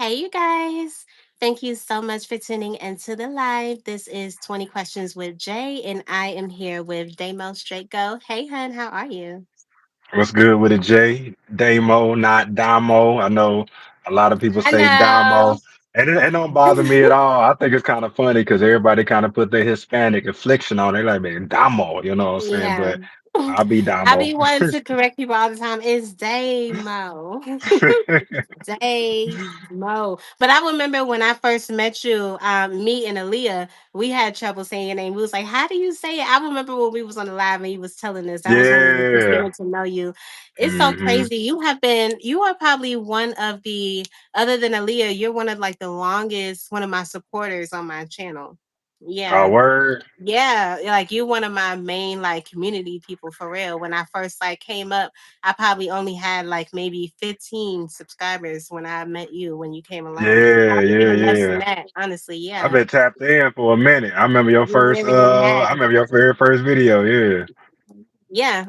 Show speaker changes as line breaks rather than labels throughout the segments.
Hey, you guys. Thank you so much for tuning into the live. This is 20 Questions with Jay, and I am here with Damo Straight Go. Hey, hun, how are you?
What's good with it, Jay? Damo, not Damo. I know a lot of people
I
say Damo,
know.
and it don't bother me at all. I think it's kind of funny because everybody kind of put their Hispanic affliction on it, like, man, Damo, you know what I'm saying?
Yeah.
But I'll be
I
Damo.
be wanting to correct people all the time. It's Damo. Day Mo. But I remember when I first met you, me and Aaliyah, we had trouble saying your name. We was like, "How do you say it?" I remember when we was on the live and he was telling us. That was when we were just
Yeah.
getting to know you. It's so
hmm
crazy. You are probably one of the, other than Aaliyah, you're one of like the longest, one of my supporters on my channel. Yeah.
Word.
Yeah, like you one of my main like community people for real. When I first like came up, I probably only had like maybe 15 subscribers when I met you when you came along.
Yeah,
Probably
yeah,
even less than
yeah.
that, honestly.
I've
Yeah.
been tapped in for a minute. I remember your
You
first.
really, really
I
had.
remember your very first video. Yeah.
Yeah,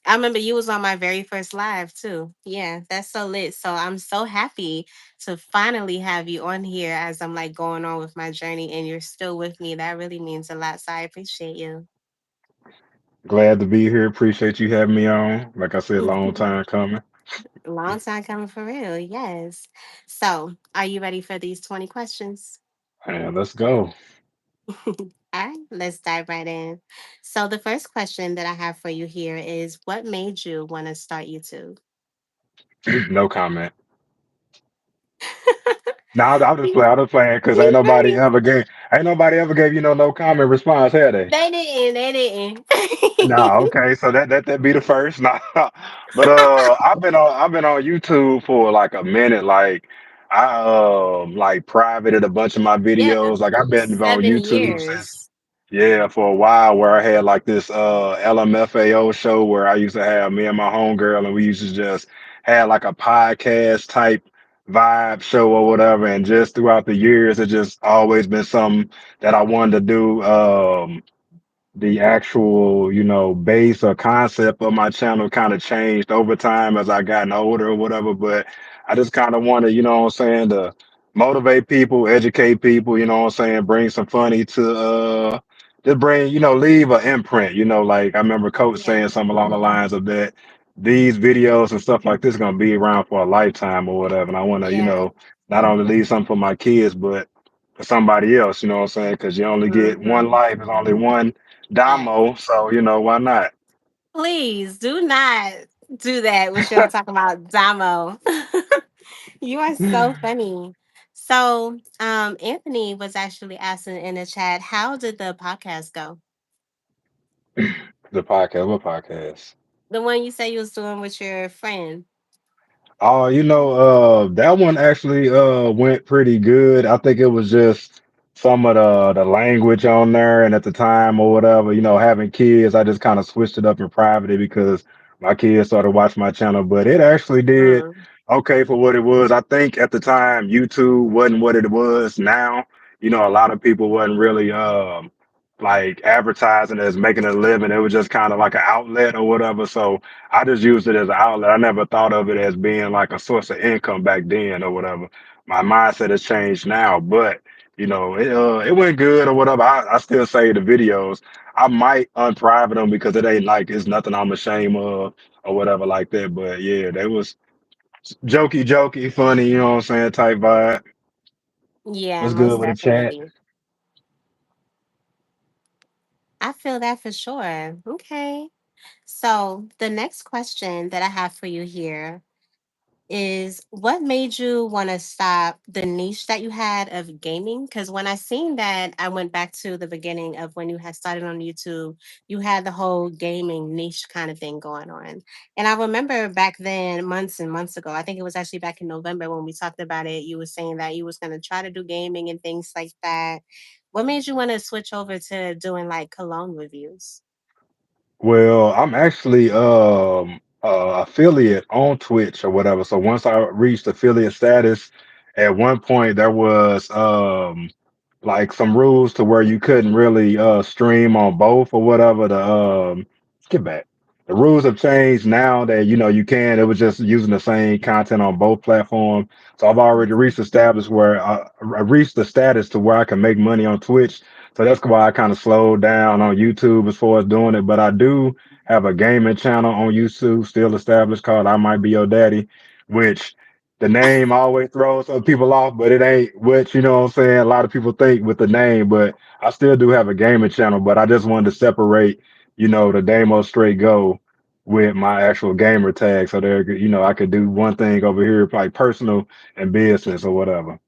I remember you was on my very first live too. Yeah, that's so lit. So I'm so happy to finally have you on here as I'm like going on with my journey and you're still with me. That really means a lot. So I appreciate you.
Glad to be here. Appreciate you having me on. Like I said, long time coming.
Long time coming for real, yes. So, are you ready for these 20 questions?
And let's go.
All right, let's dive right in. So, the first question that I have for you here is what made you want to start YouTube?
No comment. Nah, I'll just play.
You
I'll just playing because
right.
ain't nobody ever gave you no comment response, had they?
They didn't.
Nah, okay, so that be the first. Nah, but I've been on YouTube for like a minute. Like I like privated a bunch of my
Yeah,
videos. Like I've been on
7
YouTube since
years.
yeah for a while. Where I had like this LMFAO show where I used to have me and my homegirl, and we used to just had like a podcast type vibe show or whatever. And just throughout the years, it just always been something that I wanted to do. The actual, base or concept of my channel kind of changed over time as I gotten older or whatever. But I just kind of want to, what I'm saying, to motivate people, educate people, what I'm saying, bring some funny to, just bring, leave an imprint, like I remember Coach
Yeah,
saying something along the lines of that. These videos and stuff like this gonna be around for a lifetime or whatever. And I want to,
yeah.
not only leave something for my kids, but for somebody else, you know what I'm saying? Because you only get one
hmm
life, there's only one Damo, so why not?
Please do not do that. What you're talking about, Damo. You are so funny. So, Anthony was actually asking in the chat, how did the podcast go?
The podcast, what podcast?
The one you said you was doing with your friend.
Oh, that one actually went pretty good. I think it was just some of the language on there, and at the time or whatever, having kids, I just kind of switched it up in private because my kids started watching my channel. But it actually did
Mm,
okay for what it was. I think at the time YouTube wasn't what it was now. A lot of people wasn't really like advertising as making a living. It was just kind of like an outlet or whatever. So I just used it as an outlet. I never thought of it as being like a source of income back then or whatever. My mindset has changed now, but it went good or whatever. I still say the videos. I might unprivate them because it ain't like it's nothing I'm ashamed of or whatever like that. But yeah, they was jokey, funny, you know what I'm saying, type vibe.
yeah,
What's good
most
with the chat?
definitely. I feel that for sure. Okay. So, the next question that I have for you here is what made you want to stop the niche that you had of gaming? Because when I seen that, I went back to the beginning of when you had started on YouTube. You had the whole gaming niche kind of thing going on. And I remember back then, months and months ago, I think it was actually back in November when we talked about it, you were saying that you was going to try to do gaming and things like that. What made you want to switch over to doing like cologne reviews?
Well, I'm actually affiliate on Twitch or whatever. So once I reached affiliate status, at one point there was like some rules to where you couldn't really stream on both or whatever. The get back. the rules have changed now that you can. It was just using the same content on both platforms. So I've already reached established where I reached the status to where I can make money on Twitch. So that's why I kind of slowed down on YouTube as far as doing it. But I do have a gaming channel on YouTube still established called I Might Be Your Daddy, which the name always throws some people off, but it ain't what what I'm saying. A lot of people think with the name, but I still do have a gaming channel. But I just wanted to separate the Damo straight go with my actual gamer tag. So there, I could do one thing over here, like personal and business or whatever.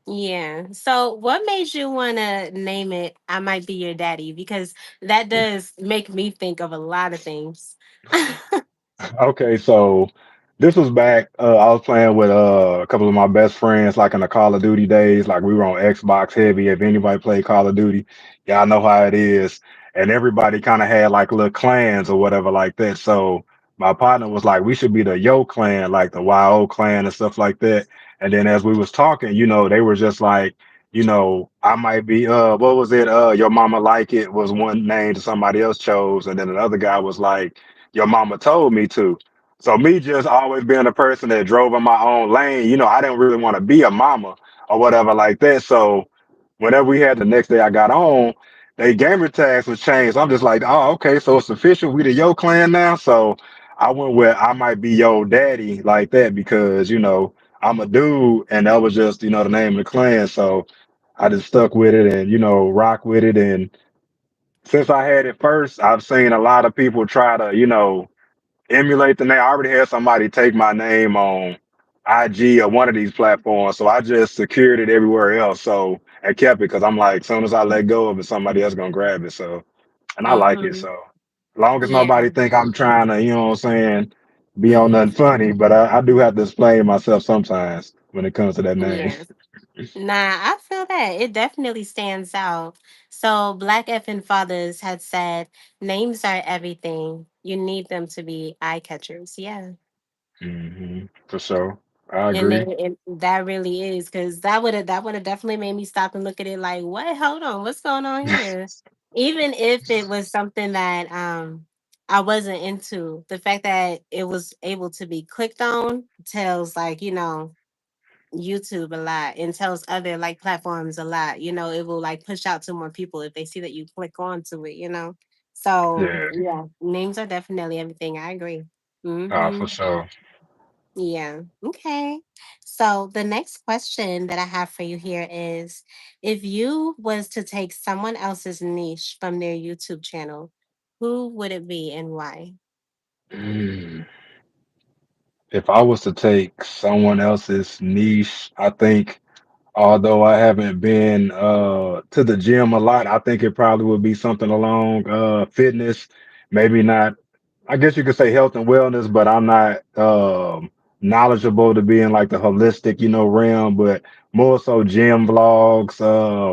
Yeah. So, what made you want to name it I Might Be Your Daddy? Because that does make me think of a lot of things.
Okay, so this was back. I was playing with a couple of my best friends, like in the Call of Duty days. Like we were on Xbox heavy. If anybody played Call of Duty, y'all know how it is. And everybody kind of had like little clans or whatever like that. So my partner was like, we should be the Yo clan, like the YO clan and stuff like that. And then as we was talking, they were just like, I might be what was it? Your mama like it was one name that somebody else chose, and then another guy was like your mama told me to. So me just always being a person that drove in my own lane, I didn't really want to be a mama or whatever like that. So whenever we had the next day I got on, they gamer tags was changed. I'm just like, oh, okay, so it's official. We the Yo clan now. So I went with I might be Yo daddy like that because, I'm a dude and that was just, the name of the clan. So I just stuck with it and, rock with it. And since I had it first, I've seen a lot of people try to, emulate the name. I already had somebody take my name on IG or one of these platforms, so I just secured it everywhere else. So and kept it because I'm like, as soon as I let go of it, somebody else gonna grab it. So and I like it.
Hmm.
So long as
Yeah.
nobody think I'm trying to, what I'm saying, be on nothing funny, but I do have to explain myself sometimes when it comes to that name.
Yeah. Nah, I feel that. It definitely stands out. So, Black effing fathers had said, names are everything. You need them to be eye catchers. Yeah.
For sure, I
And
agree.
that really is because that would have definitely made me stop and look at it like, what? Hold on, what's going on here? Even if it was something that I wasn't into, the fact that it was able to be clicked on tells like YouTube a lot and tells other like platforms a lot. It will like push out to more people if they see that you click onto it. So
Yeah,
yeah, names are definitely everything. I agree.
for
Hmm.
sure.
Yeah. Okay. So the next question that I have for you here is, if you was to take someone else's niche from their YouTube channel, who would it be and why?
Mm. If I was to take someone else's niche, I think although I haven't been to the gym a lot, I think it probably would be something along fitness, maybe not I guess you could say health and wellness, but I'm not knowledgeable to be in like the holistic, realm, but more so gym vlogs,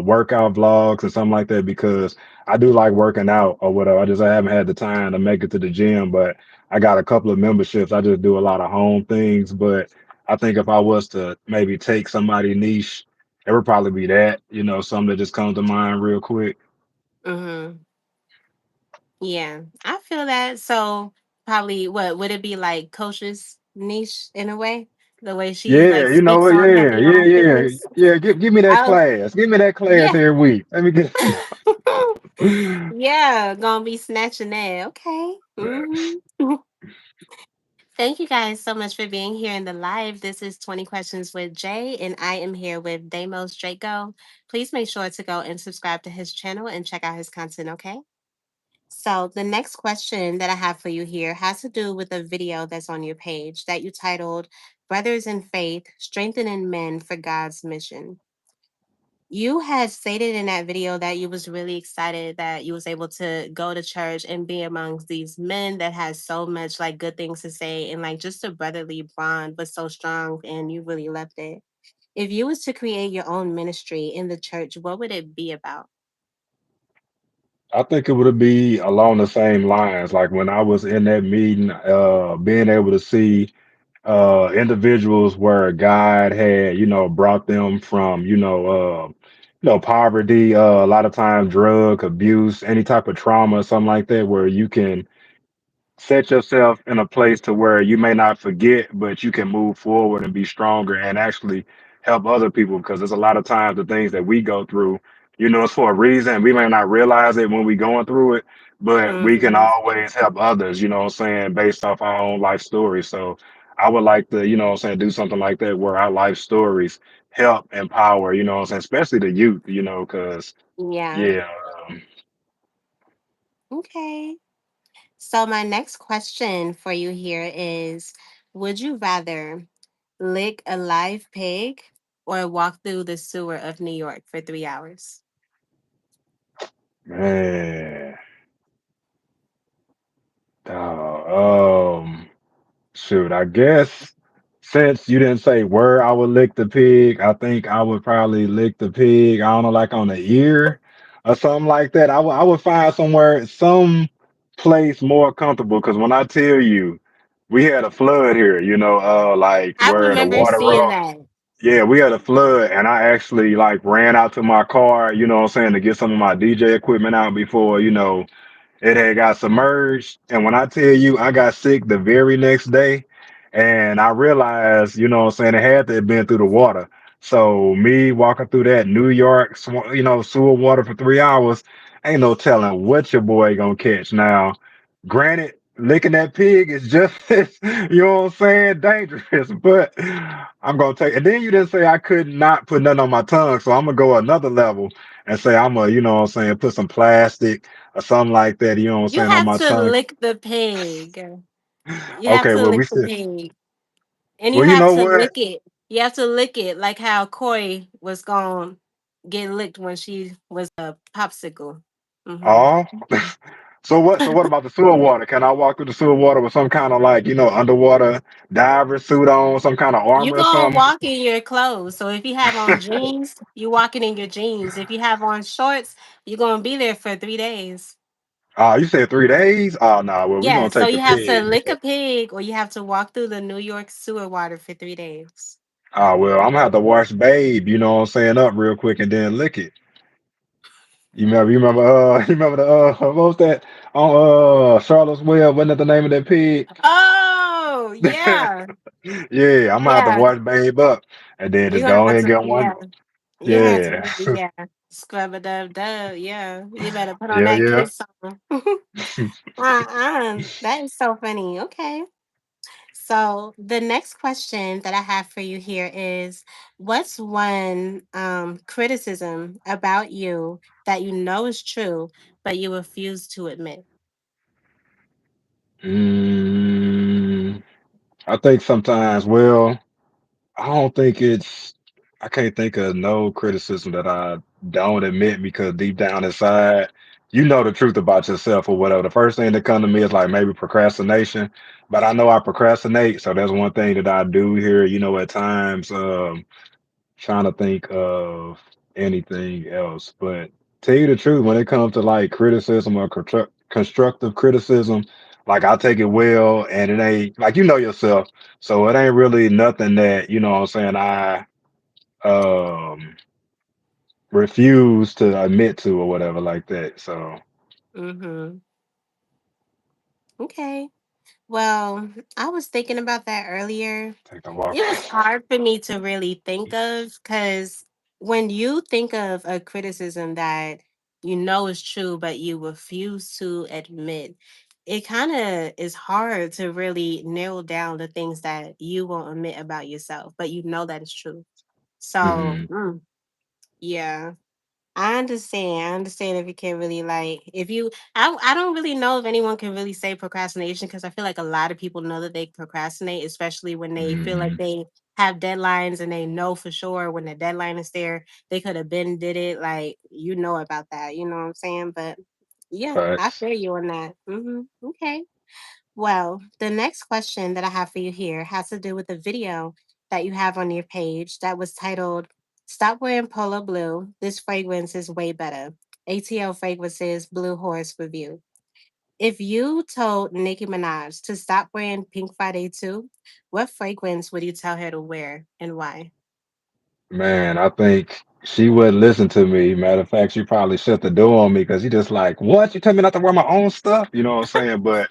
workout vlogs and something like that because I do like working out or whatever. I haven't had the time to make it to the gym, but I got a couple of memberships. I just do a lot of home things, but I think if I was to maybe take somebody niche, it would probably be that, something that just comes to mind real quick.
Mm-hmm. Yeah, I feel that. So probably what would it be like Coach's niche in a way? The way she
Yeah,
like speaks on
yeah,
heavy
yeah,
on
yeah,
fitness.
yeah. Give me that
I was,
class. Give me that class
yeah.
every week. Let me get.
Yeah, gonna be snatching that. Okay. Thank you guys so much for being here in the live. This is 20 Questions with Jay, and I am here with Damos Draco. Please make sure to go and subscribe to his channel and check out his content, okay? So, the next question that I have for you here has to do with a video that's on your page that you titled Brothers in Faith Strengthening Men for God's Mission. You had stated in that video that you was really excited that you was able to go to church and be amongst these men that has so much like good things to say and like just a brotherly bond was so strong and you really loved it. If you was to create your own ministry in the church, what would it be about?
I think it would be along the same lines. Like when I was in that meeting, being able to see individuals where God had, brought them from, poverty, a lot of times drug abuse, any type of trauma, something like that, where you can set yourself in a place to where you may not forget, but you can move forward and be stronger and actually help other people. Because there's a lot of times the things that we go through, it's for a reason. We may not realize it when we going through it, but we can
Mhm.
always help others, you know what I'm saying, based off our own life story. So I would like to, you know what I'm saying, do something like that where our life stories help empower, you know what I'm saying, especially the youth, because
Yeah.
yeah. um,
Okay. So my next question for you here is, would you rather lick a live pig or walk through the sewer of New York for 3 hours?
Man. Um, Shoot, I guess since you didn't say where I would lick the pig, I think I would probably lick the pig. I don't know, like on the ear or something like that. I would find somewhere, some place more comfortable. Because when I tell you, we had a flood here. Like
I
where the
remember
water
seeing
rose.
that.
Yeah, we had a flood, and I actually like ran out to my car. You know what I'm saying, to get some of my DJ equipment out before it had got submerged. And when I tell you I got sick the very next day, and I realized, you know what I'm saying, it had to have been through the water. So me walking through that New York, sewer water for 3 hours, ain't no telling what your boy gonna catch. Now, granted, licking that pig is just as, you know what I'm saying, dangerous, but I'm gonna take. And then you didn't say I could not put nothing on my tongue, so I'm gonna go another level and say I'm gonna, you know what I'm saying, put some plastic or something like that, you know what I'm
You
saying, on
have
my
to
tongue.
lick the pig. You have
Okay,
to
well,
lick
we
the
still,
pig. And you
well, you
have
know
to
what?
lick it. You have to lick it like how Koi was going to get licked when she was a popsicle. Hmm.
Oh, so what about the sewer water? Can I walk through the sewer water with some kind of like, underwater diver suit on, some kind of
You
armor or
gonna
something?
walk in your clothes. So if you have on jeans, you walking in your jeans. If you have on shorts, you're gonna be there for 3 days.
You said 3 days? Oh, no, well, we're
Yeah,
gonna
so
take the
you have to
pig.
lick a pig or you have to walk through the New York sewer water for 3 days.
Well, I'm gonna have to wash Babe, you know what I'm saying, up real quick and then lick it. You remember the what was that on Charlotte's Web? Wasn't that the name of that pig?
Oh, yeah.
Yeah, I'm gonna have to
Yeah.
wash Babe up and then
You're
just
gonna
go
have
ahead and
to,
get one.
yeah. You have to
Yeah,
really, yeah. Scrub a dub dub. Yeah. You better put on
yeah,
that
yeah.
kiss song. That is so funny. Okay. So the next question that I have for you here is, what's one criticism about you that you know is true, but you refuse to admit?
Mm, I think sometimes, well, I don't think I can't think of no criticism that I don't admit because deep down inside, you know the truth about yourself or whatever. The first thing that come to me is like maybe procrastination, but I know I procrastinate, so that's one thing that I do here, at times. Trying to think of anything else, but tell you the truth, when it comes to like criticism or constructive criticism, like I take it well, and it ain't like yourself, so it ain't really nothing that what I'm saying I um refuse to admit to or whatever like that. So
Mm-hmm. Okay. Well, I was thinking about that earlier.
take the walk.
It was hard for me to really think of because when you think of a criticism that you know is true, but you refuse to admit, it kind of is hard to really narrow down the things that you won't admit about yourself, but you know that it's true. So,
Hmm.
yeah. I understand. I understand if you can't really like if you I don't really know if anyone can really say procrastination because I feel like a lot of people know that they procrastinate, especially when they feel like
Hmm.
they have deadlines and they know for sure when the deadline is there, they could have been did it. Like you know about that, you know what I'm saying? But yeah, I
Facts.
feel you on that. Okay. Well, the next question that I have for you here has to do with the video that you have on your page that was titled Stop Wearing Polo Blue. This fragrance is way better. ATL Fragrances Blue Horse Review. If you told Nicki Minaj to stop wearing Pink Friday too, what fragrance would you tell her to wear and why?
Man, I think she wouldn't listen to me. Matter of fact, she probably shut the door on me because she just like, what? You tell me not to wear my own stuff? You know what I'm saying? But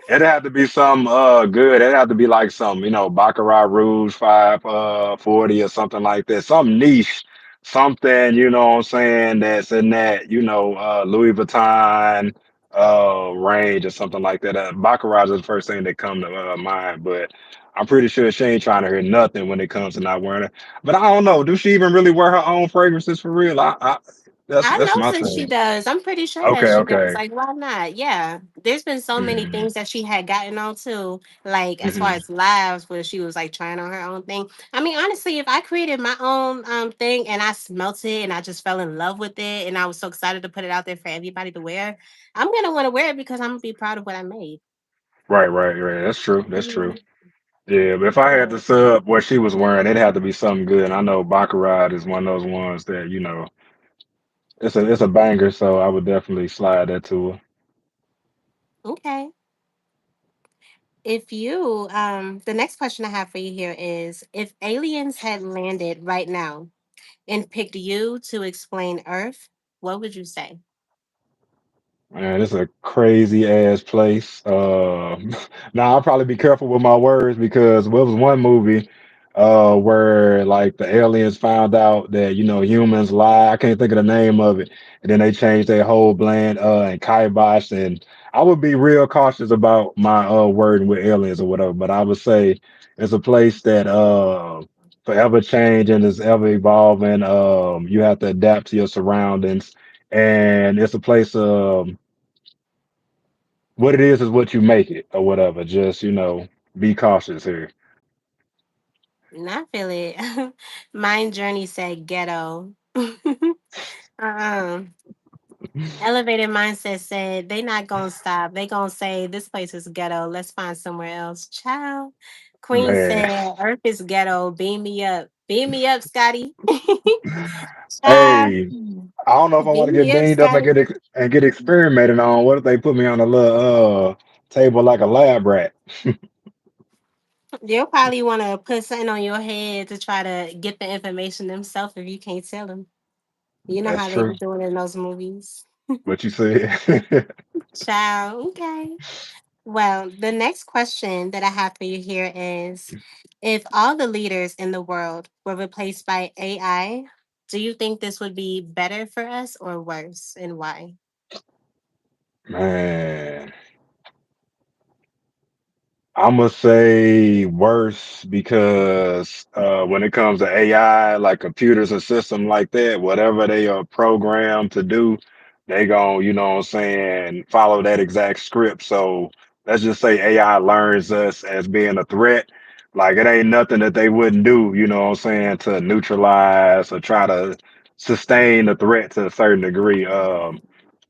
It'd have to be some good. It'd have to be like some, Baccarat Rouge 540 or something like that. Some niche, something, what I'm saying, that's in that, Louis Vuitton range or something like that. Baccarat is the first thing that come to mind, but I'm pretty sure she ain't trying to hear nothing when it comes to not wearing it. But I don't know. Do she even really wear her own fragrances for real? That's
I
that's
know
my
since she
thing.
does. I'm pretty sure that
Okay,
she does.
okay.
Like, why not? Yeah. There's been so many
Hmm.
things that she had gotten on to, like as far
Hmm.
as lives where she was like trying on her own thing. I mean, honestly, if I created my own thing and I smelt it and I just fell in love with it and I was so excited to put it out there for everybody to wear, I'm gonna want to wear it because I'm gonna be proud of what I made.
Right, right, right. That's true. That's true.
Mhm.
Yeah, but if I had to
Yeah.
sub what she was wearing, it'd have to be something good. And I know Baccarat is one of those ones that, it's a banger, so I would definitely slide that to her.
Okay. If you the next question I have for you here is if aliens had landed right now and picked you to explain Earth, what would you say?
Man, it's a crazy ass place. Now I'll probably be careful with my words because there was one movie where like the aliens found out that humans lie. I can't think of the name of it, and then they changed their whole brand and kibosh. And I would be real cautious about my wording with aliens or whatever. But I would say it's a place that forever change and is ever evolving. You have to adapt to your surroundings, and it's a place. What it is what you make it or whatever. Just, be cautious here.
Not feel it. Mine journey said ghetto. uh Elevated mindset said they not gonna stop. They gonna say this place is ghetto. Let's find somewhere else. Child. Queen
Man.
said Earth is ghetto. Beam me up. Beam me up, Scotty. Child.
Hey, I don't know if I want
Beam
to get
me up,
beamed up and
Scotty.
get experimented on. What if they put me on a little table like a lab rat?
They'll probably want to put something on your head to try to get the information themselves if you can't tell them. You know
That's
how they
true.
be doing in those movies.
What you said.
Child, okay. Well, the next question that I have for you here is if all the leaders in the world were replaced by AI, do you think this would be better for us or worse and why?
Man. I'm gonna say worse because when it comes to AI, like computers and system like that, whatever they are programmed to do, they gon' what I'm saying, follow that exact script. So let's just say AI learns us as being a threat. Like it ain't nothing that they wouldn't do, what I'm saying, to neutralize or try to sustain the threat to a certain degree.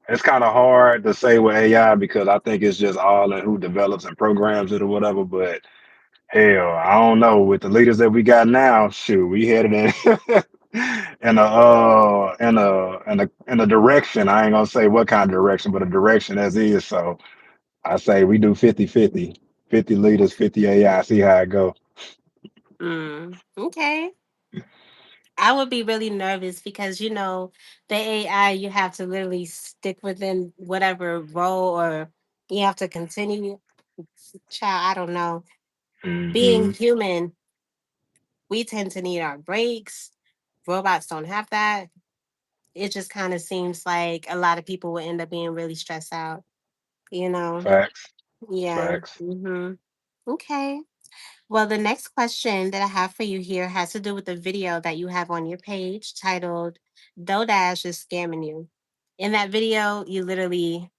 It's kind of hard to say with AI because I think it's just all in who develops and programs it or whatever. But hell, I don't know. With the leaders that we got now, shoot, we headed in in a direction. I ain't gonna say what kind of direction, but a direction as is. So I say we do 50-50. 50 leaders, 50 AI, see how it go.
Okay. I would be really nervous because the AI you have to literally stick within whatever role or you have to continue. Child, I don't know. Being
Hmm.
human, we tend to need our breaks. Robots don't have that. It just kind of seems like a lot of people will end up being really stressed out, you know?
Facts.
Yeah.
Facts.
Okay. Well, the next question that I have for you here has to do with the video that you have on your page titled Dodash is Scamming You. In that video, you literally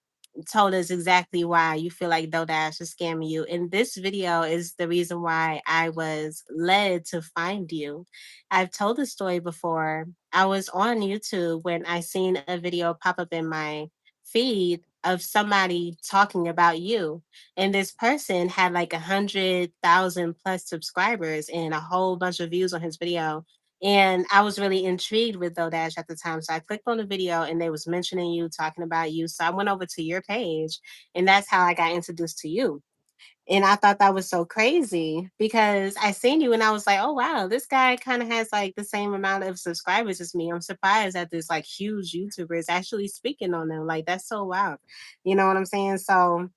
told us exactly why you feel like DoorDash is scamming you. And this video is the reason why I was led to find you. I've told the story before. I was on YouTube when I seen a video pop up in my feed of somebody talking about you. And this person had like 100,000 plus subscribers and a whole bunch of views on his video. And I was really intrigued with Dodash at the time. So I clicked on the video and they was mentioning you, talking about you. So I went over to your page and that's how I got introduced to you. And I thought that was so crazy because I seen you and I was like, oh wow, this guy kind of has like the same amount of subscribers as me. I'm surprised that this like huge YouTuber is actually speaking on them. Like that's so wild. You know what I'm saying? So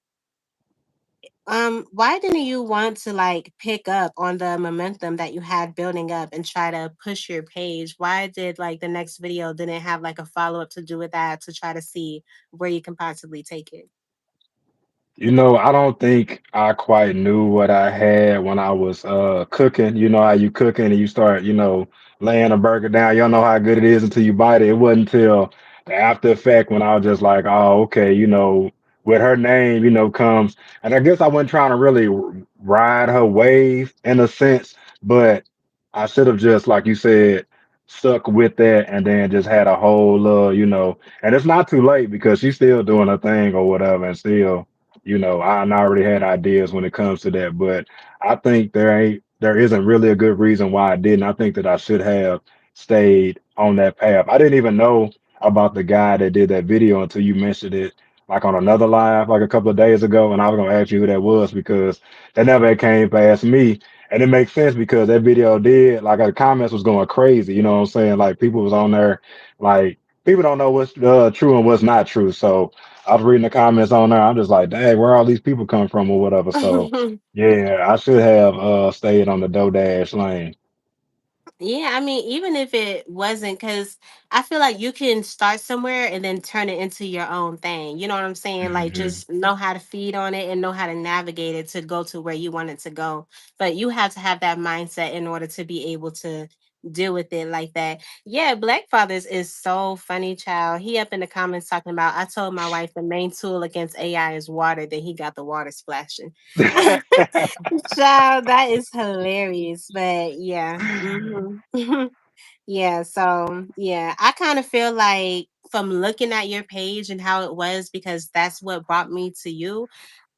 Why didn't you want to like pick up on the momentum that you had building up and try to push your page? Why did like the next video didn't have like a follow up to do with that to try to see where you can possibly take it?
I don't think I quite knew what I had when I was cooking. You know how you cooking and you start, laying a burger down. You don't know how good it is until you bite it. It wasn't until the after effect when I was just like, oh, okay, with her name, comes. And I guess I wasn't trying to really ride her wave in a sense, but I should have just, like you said, stuck with that and then just had a whole and it's not too late because she's still doing her thing or whatever and still I already had ideas when it comes to that, but I think there isn't really a good reason why I didn't. I think that I should have stayed on that path. I didn't even know about the guy that did that video until you mentioned it like on another live like a couple of days ago, and I was gonna ask you who that was because that never came past me. And it makes sense because that video did like the comments was going crazy, you know what I'm saying? Like people was on there like people don't know what's true and what's not true. So I was reading the comments on there. I'm just like, dang, where all these people come from or whatever. So yeah, I should have stayed on the DoorDash lane.
Yeah, I mean, even if it wasn't, because I feel like you can start somewhere and then turn it into your own thing. You know what I'm saying? Like,
Hmm.
just know how to feed on it and know how to navigate it to go to where you want it to go. But you have to have that mindset in order to be able to deal with it like that. Yeah, Black Fathers is so funny, child. He up in the comments talking about, I told my wife the main tool against AI is water, then he got the water splashing. Child, that is hilarious. But yeah. Yeah, so yeah, I kind of feel like from looking at your page and how it was, because that's what brought me to you.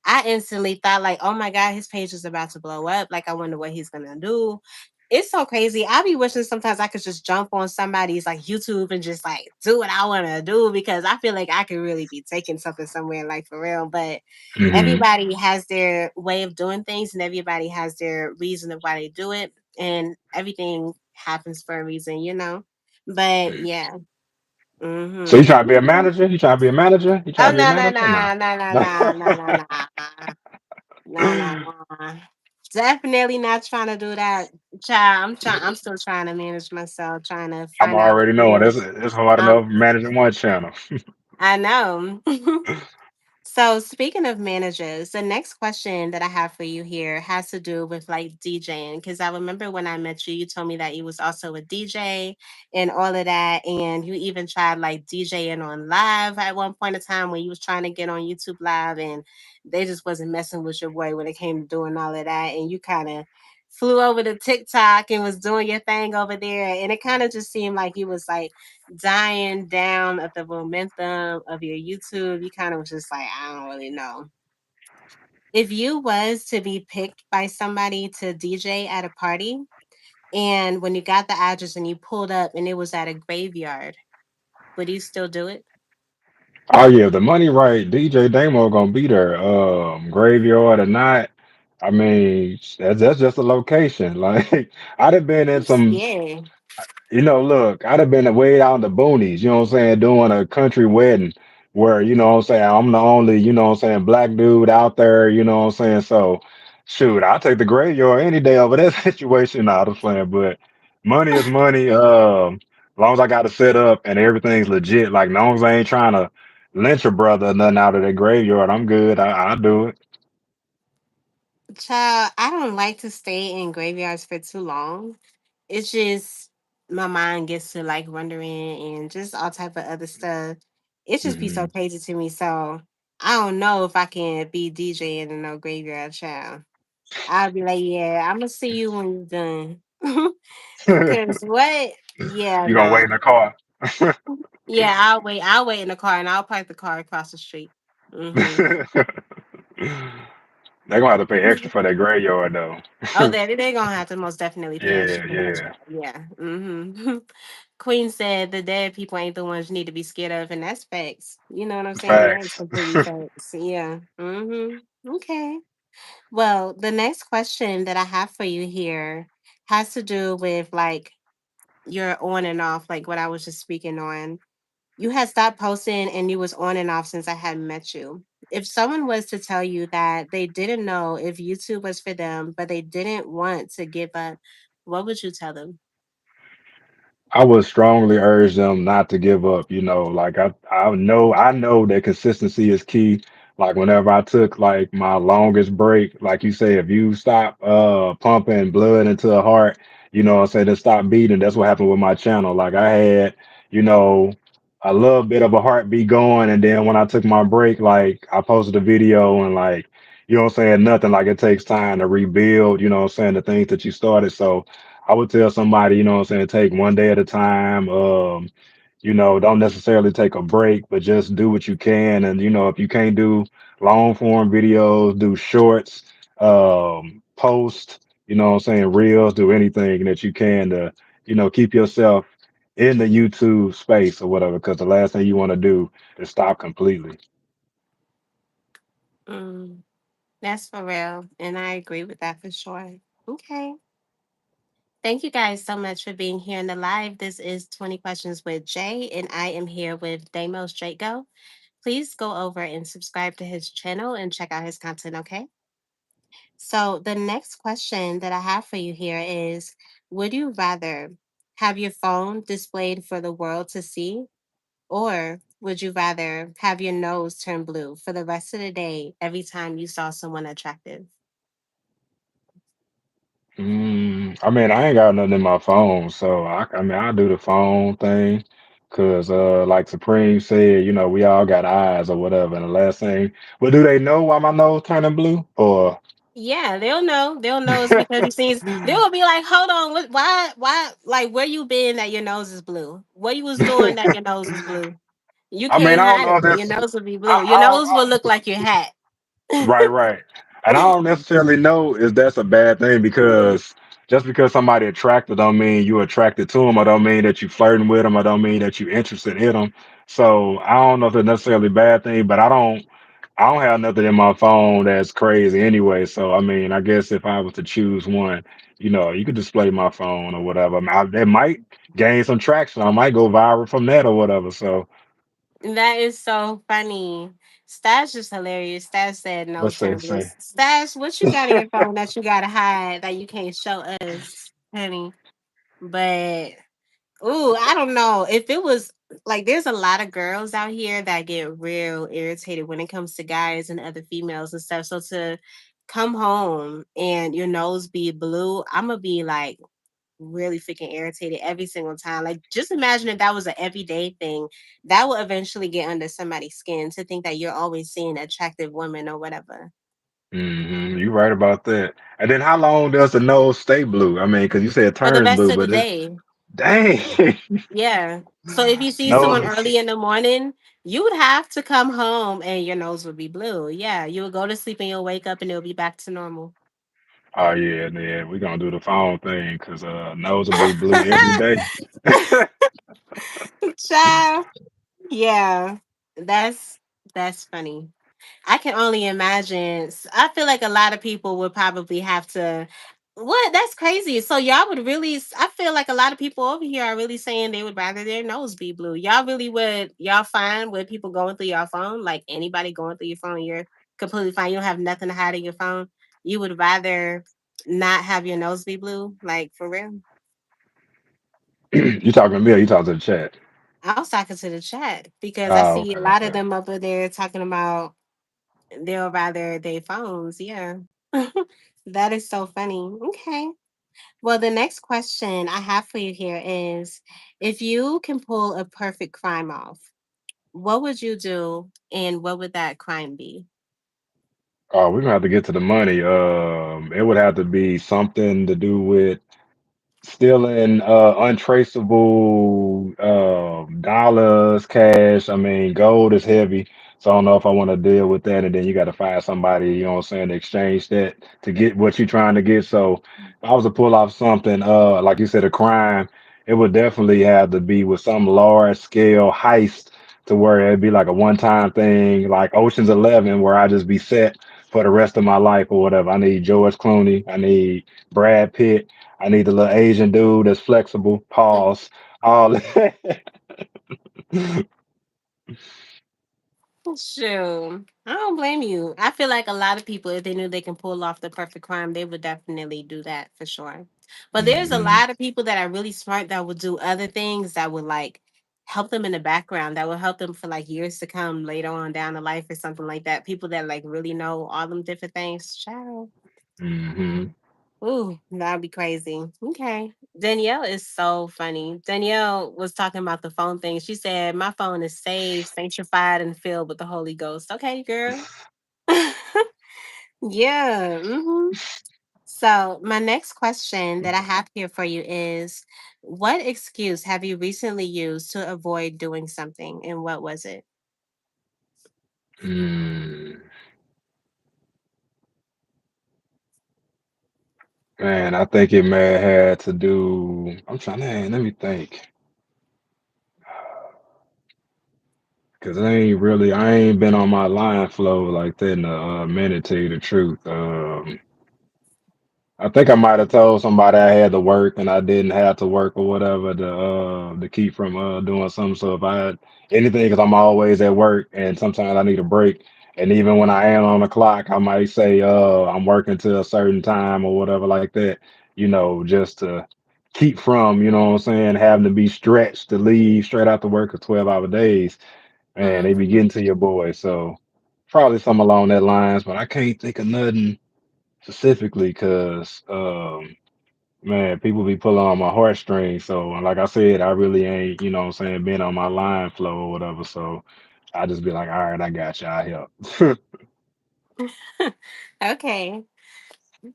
I instantly thought like, oh my God, his page is about to blow up. Like, I wonder what he's gonna do. It's so crazy. I be wishing sometimes I could just jump on somebody's like YouTube and just like do what I want to do, because I feel like I could really be taking something somewhere like for real. But
Hmm.
everybody has their way of doing things and everybody has their reason of why they do it. And everything happens for a reason, you know? But yeah.
So you
Mm-hmm.
trying to be a manager? You trying to be a manager? You trying
Oh
to be a
no no
manager?
no
No.
no no
No.
no no no no. Nah, nah, nah. Definitely not trying to do that. Child, I'm still trying to manage myself, trying to
I'm
find out
already knowing
where
it's hard
I'm
enough managing one channel.
I know. So, speaking of managers, the next question that I have for you here has to do with like DJing. Because I remember when I met you, you told me that you was also a DJ and all of that, and you even tried like DJing on live at one point in time when you was trying to get on YouTube Live, and they just wasn't messing with your boy when it came to doing all of that, and you kind of flew over to TikTok and was doing your thing over there, and it kind of just seemed like you was like dying down of the momentum of your YouTube. You kind of was just like, I don't really know. If you was to be picked by somebody to DJ at a party, and when you got the address and you pulled up and it was at a graveyard, would you still do it?
Oh yeah, if the money right, DJ Damo gonna be there. Graveyard or not, I mean that's just a location. Like I'd have been in
I'm
some.
scared.
Look, I'd have been way out in the boonies, you know what I'm saying, doing a country wedding where, what I'm saying, I'm the only, what I'm saying, black dude out there, you know what I'm saying? So, shoot, I'll take the graveyard any day over that situation. Nah, I'm playing, but money is money. As long as I got it set up and everything's legit, like, as long as I ain't trying to lynch a brother or nothing out of the graveyard, I'm good. I'll do it.
Child, I don't like to stay in graveyards for too long. It's just my mind gets to like wondering and just all type of other stuff. It just be so
Hmm.
crazy to me. So I don't know if I can be DJing in no graveyard, child. I'll be like, yeah, I'm gonna see you when you're done. Cause what? Yeah,
You gonna wait
nah.
in the car?
Yeah, I'll wait. I'll wait in the car and I'll park the car across the street. Mm-hmm.
They're gonna have to pay extra for that graveyard though.
Oh, they're gonna have to most definitely pay
Yeah,
extra for that.
yeah.
Child. Yeah. Mm-hmm. Queen said the dead people ain't the ones you need to be scared of, and that's facts. You know what I'm saying? That is
Facts.
completely facts. Yeah. Mm-hmm. Okay. Well, the next question that I have for you here has to do with like your on and off, like what I was just speaking on. You had stopped posting and you was on and off since I had met you. If someone was to tell you that they didn't know if YouTube was for them, but they didn't want to give up, what would you tell them?
I would strongly urge them not to give up. You know, like I know that consistency is key. Like whenever I took like my longest break, like you say, if you stop pumping blood into the heart, you know what I'm saying, then stop beating. That's what happened with my channel. Like I had, you know, a little bit of a heartbeat going, and then when I took my break, like I posted a video and like, you know what I'm saying, nothing, like it takes time to rebuild, you know what I'm saying, the things that you started. So I would tell somebody, you know what I'm saying, take one day at a time. You know, don't necessarily take a break, but just do what you can. And, you know, if you can't do long form videos, do shorts, post, you know what I'm saying, reels, do anything that you can to, you know, keep yourself in the YouTube space or whatever, because the last thing you want to do is stop completely.
Mm, that's for real. And I agree with that for sure. Okay. Thank you guys so much for being here in the live. This is 20 Questions with Jay, and I am here with Damo Straight Go. Please go over and subscribe to his channel and check out his content, okay? So, the next question that I have for you here is: would you rather have your phone displayed for the world to see, or would you rather have your nose turn blue for the rest of the day every time you saw someone attractive?
I mean, I ain't got nothing in my phone, so I mean, I do the phone thing, cause like Supreme said, you know, we all got eyes or whatever. And the last thing, but do they know why my nose turning blue? Or
Yeah, they'll know. They'll know it's because you seen. They will be like, "Hold on, why? Like, where you been that your nose is blue? What you was doing that your nose was blue? You
I mean,
can't
I don't
hide
know
it.
if
Your
that's
nose will be blue. Your
I,
nose will look like your hat."
right, right. And I don't necessarily know if that's a bad thing because just because somebody attracted don't mean you attracted to them. I don't mean that you flirting with them. I don't mean that you interested in them. So I don't know if it's necessarily a bad thing, but I don't have nothing in my phone that's crazy anyway. So I mean, I guess if I was to choose one, you know, you could display my phone or whatever. It might gain some traction. I might go viral from that or whatever. So
That is so funny. Stash is hilarious. Stash said
let's
nose turn blue.
say.
Stash, what you got in your phone that you gotta hide that you can't show us, honey? But ooh, I don't know. If it was like there's a lot of girls out here that get real irritated when it comes to guys and other females and stuff. So to come home and your nose be blue, I'm gonna be like really freaking irritated every single time. Like just imagine if that was an everyday thing. That will eventually get under somebody's skin to think that you're always seeing attractive women or whatever.
You right about that. And then how long does the nose stay blue? I mean, because you said it
For the
turns
rest
blue,
of the
but it
day.
dang
Yeah. So if you see someone
nose.
early in the morning, you would have to come home and your nose would be blue. Yeah. You would go to sleep and you'll wake up and it'll be back to normal.
Oh yeah, yeah, we gonna do the phone thing because nose will be blue every day.
Child. Yeah. That's that's funny. I can only imagine. I feel like a lot of people would probably have to. What? That's crazy. So y'all would really. I feel like a lot of people over here are really saying they would rather their nose be blue. Y'all really would. Y'all fine with people going through your phone? Like anybody going through your phone, you're completely fine. You don't have nothing to hide in your phone. You would rather not have your nose be blue, like for real.
You talking to me or you talking to the chat?
I was talking to the chat because I
Oh,
see
okay,
a lot of
okay.
them up there talking about they'll rather their phones. Yeah. That is so funny. Okay. Well, the next question I have for you here is: if you can pull a perfect crime off, what would you do and what would that crime be?
Oh, we're gonna have to get to the money. It would have to be something to do with stealing untraceable dollars, cash. I mean, gold is heavy, so I don't know if I want to deal with that. And then you got to find somebody, you know what I'm saying, to exchange that to get what you're trying to get. So if I was to pull off something, like you said, a crime, it would definitely have to be with some large scale heist to where it'd be like a one-time thing, like Ocean's 11, where I just be set for the rest of my life or whatever. I need George Clooney. I need Brad Pitt. I need a little Asian dude that's flexible. Pause. All
Sure. I don't blame you. I feel like a lot of people, if they knew they can pull off the perfect crime, they would definitely do that for sure. But there's a
Hmm.
lot of people that are really smart that would do other things that would like help them in the background, that will help them for like years to come later on down the life or something like that. People that like really know all them different things. Child.
Hmm.
Ooh, that'd be crazy. Okay. Danielle is so funny. Danielle was talking about the phone thing. She said, my phone is saved, sanctified, and filled with the Holy Ghost. Okay, girl. Yeah. So, my next question that I have here for you is, what excuse have you recently used to avoid doing something, and what was it?
Mm. Man, I think it may have had to do. I'm trying to let me think, cause I ain't been on my line flow like that in a minute. To tell you the truth, I think I might have told somebody I had to work and I didn't have to work or whatever to keep from doing something. So if I had anything, because I'm always at work and sometimes I need a break. And even when I am on the clock, I might say I'm working to a certain time or whatever like that. Just to keep from what I'm saying, having to be stretched to leave straight after work for 12-hour days. Man, they be
Hmm.
getting to your boy. So probably something along that lines, but I can't think of nothing specifically because man, people be pulling on my heartstrings. So like I said, I really ain't, what I'm saying, been on my line flow or whatever. So I just be like, all right, I got you, I help.
Okay.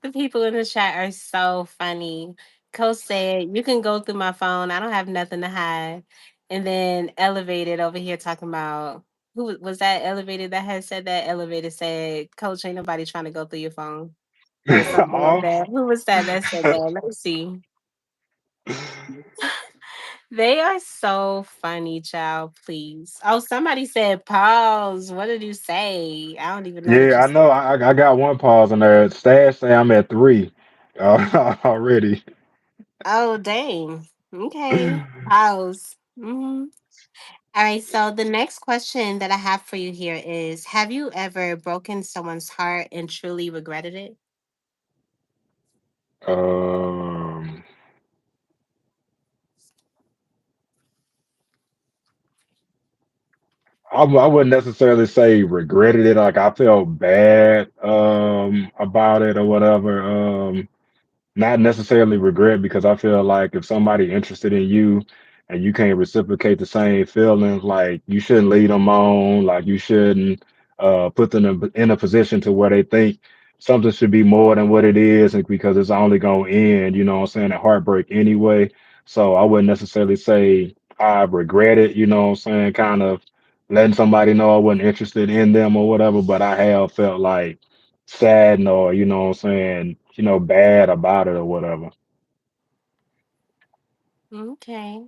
The people in the chat are so funny. Coach said, you can go through my phone. I don't have nothing to hide. And then Elevated over here talking about was that Elevated that had said that? Elevated said, Coach, ain't nobody trying to go through your phone or something like
Oh.
that. Who was that said that? Let me see. They are so funny, child. Please. Oh, somebody said pause. What did you say? I don't even know what
Yeah,
you
I know.
said.
I got one pause on there. Stash say I'm at three already.
Oh, dang. Okay. Pause. All right. So the next question that I have for you here is, have you ever broken someone's heart and truly regretted it?
Um, I wouldn't necessarily say regretted it. Like I felt bad about it or whatever. Not necessarily regret because I feel like if somebody interested in you and you can't reciprocate the same feelings, like you shouldn't lead them on, like you shouldn't put them in a position to where they think something should be more than what it is, and because it's only gonna end, you know what I'm saying, at heartbreak anyway. So I wouldn't necessarily say I regret it, you know what I'm saying, kind of letting somebody know I wasn't interested in them or whatever, but I have felt like sad or what I'm saying, bad about it or whatever.
Okay.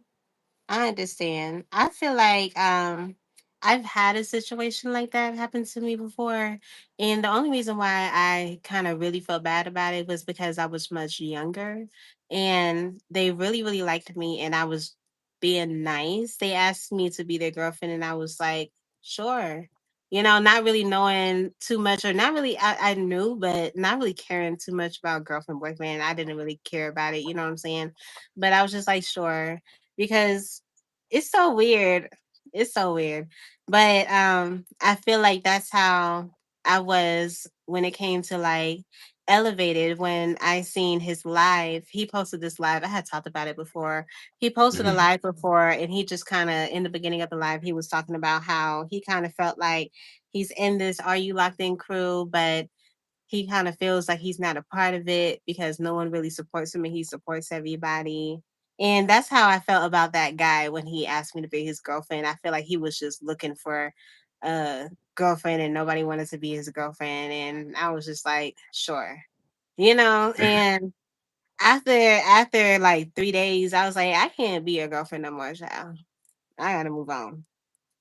I understand. I feel like I've had a situation like that happen to me before. And the only reason why I kind of really felt bad about it was because I was much younger and they really, really liked me and I was being nice. They asked me to be their girlfriend and I was like, sure. Not really knowing too much or not really I knew, but not really caring too much about girlfriend, boyfriend. I didn't really care about it, you know what I'm saying? But I was just like, sure, because it's so weird. It's so weird. But I feel like that's how I was when it came to like Elevated when I seen his live. He posted this live. I had talked about it before. He posted a
Mhm.
live before and he just kind of in the beginning of the live he was talking about how he kind of felt like he's in this Are You Locked In crew, but he kind of feels like he's not a part of it because no one really supports him and he supports everybody. And that's how I felt about that guy when he asked me to be his girlfriend. I feel like he was just looking for a girlfriend and nobody wanted to be his girlfriend. And I was just like, sure. And after like 3 days, I was like, I can't be your girlfriend no more, child. I gotta move on.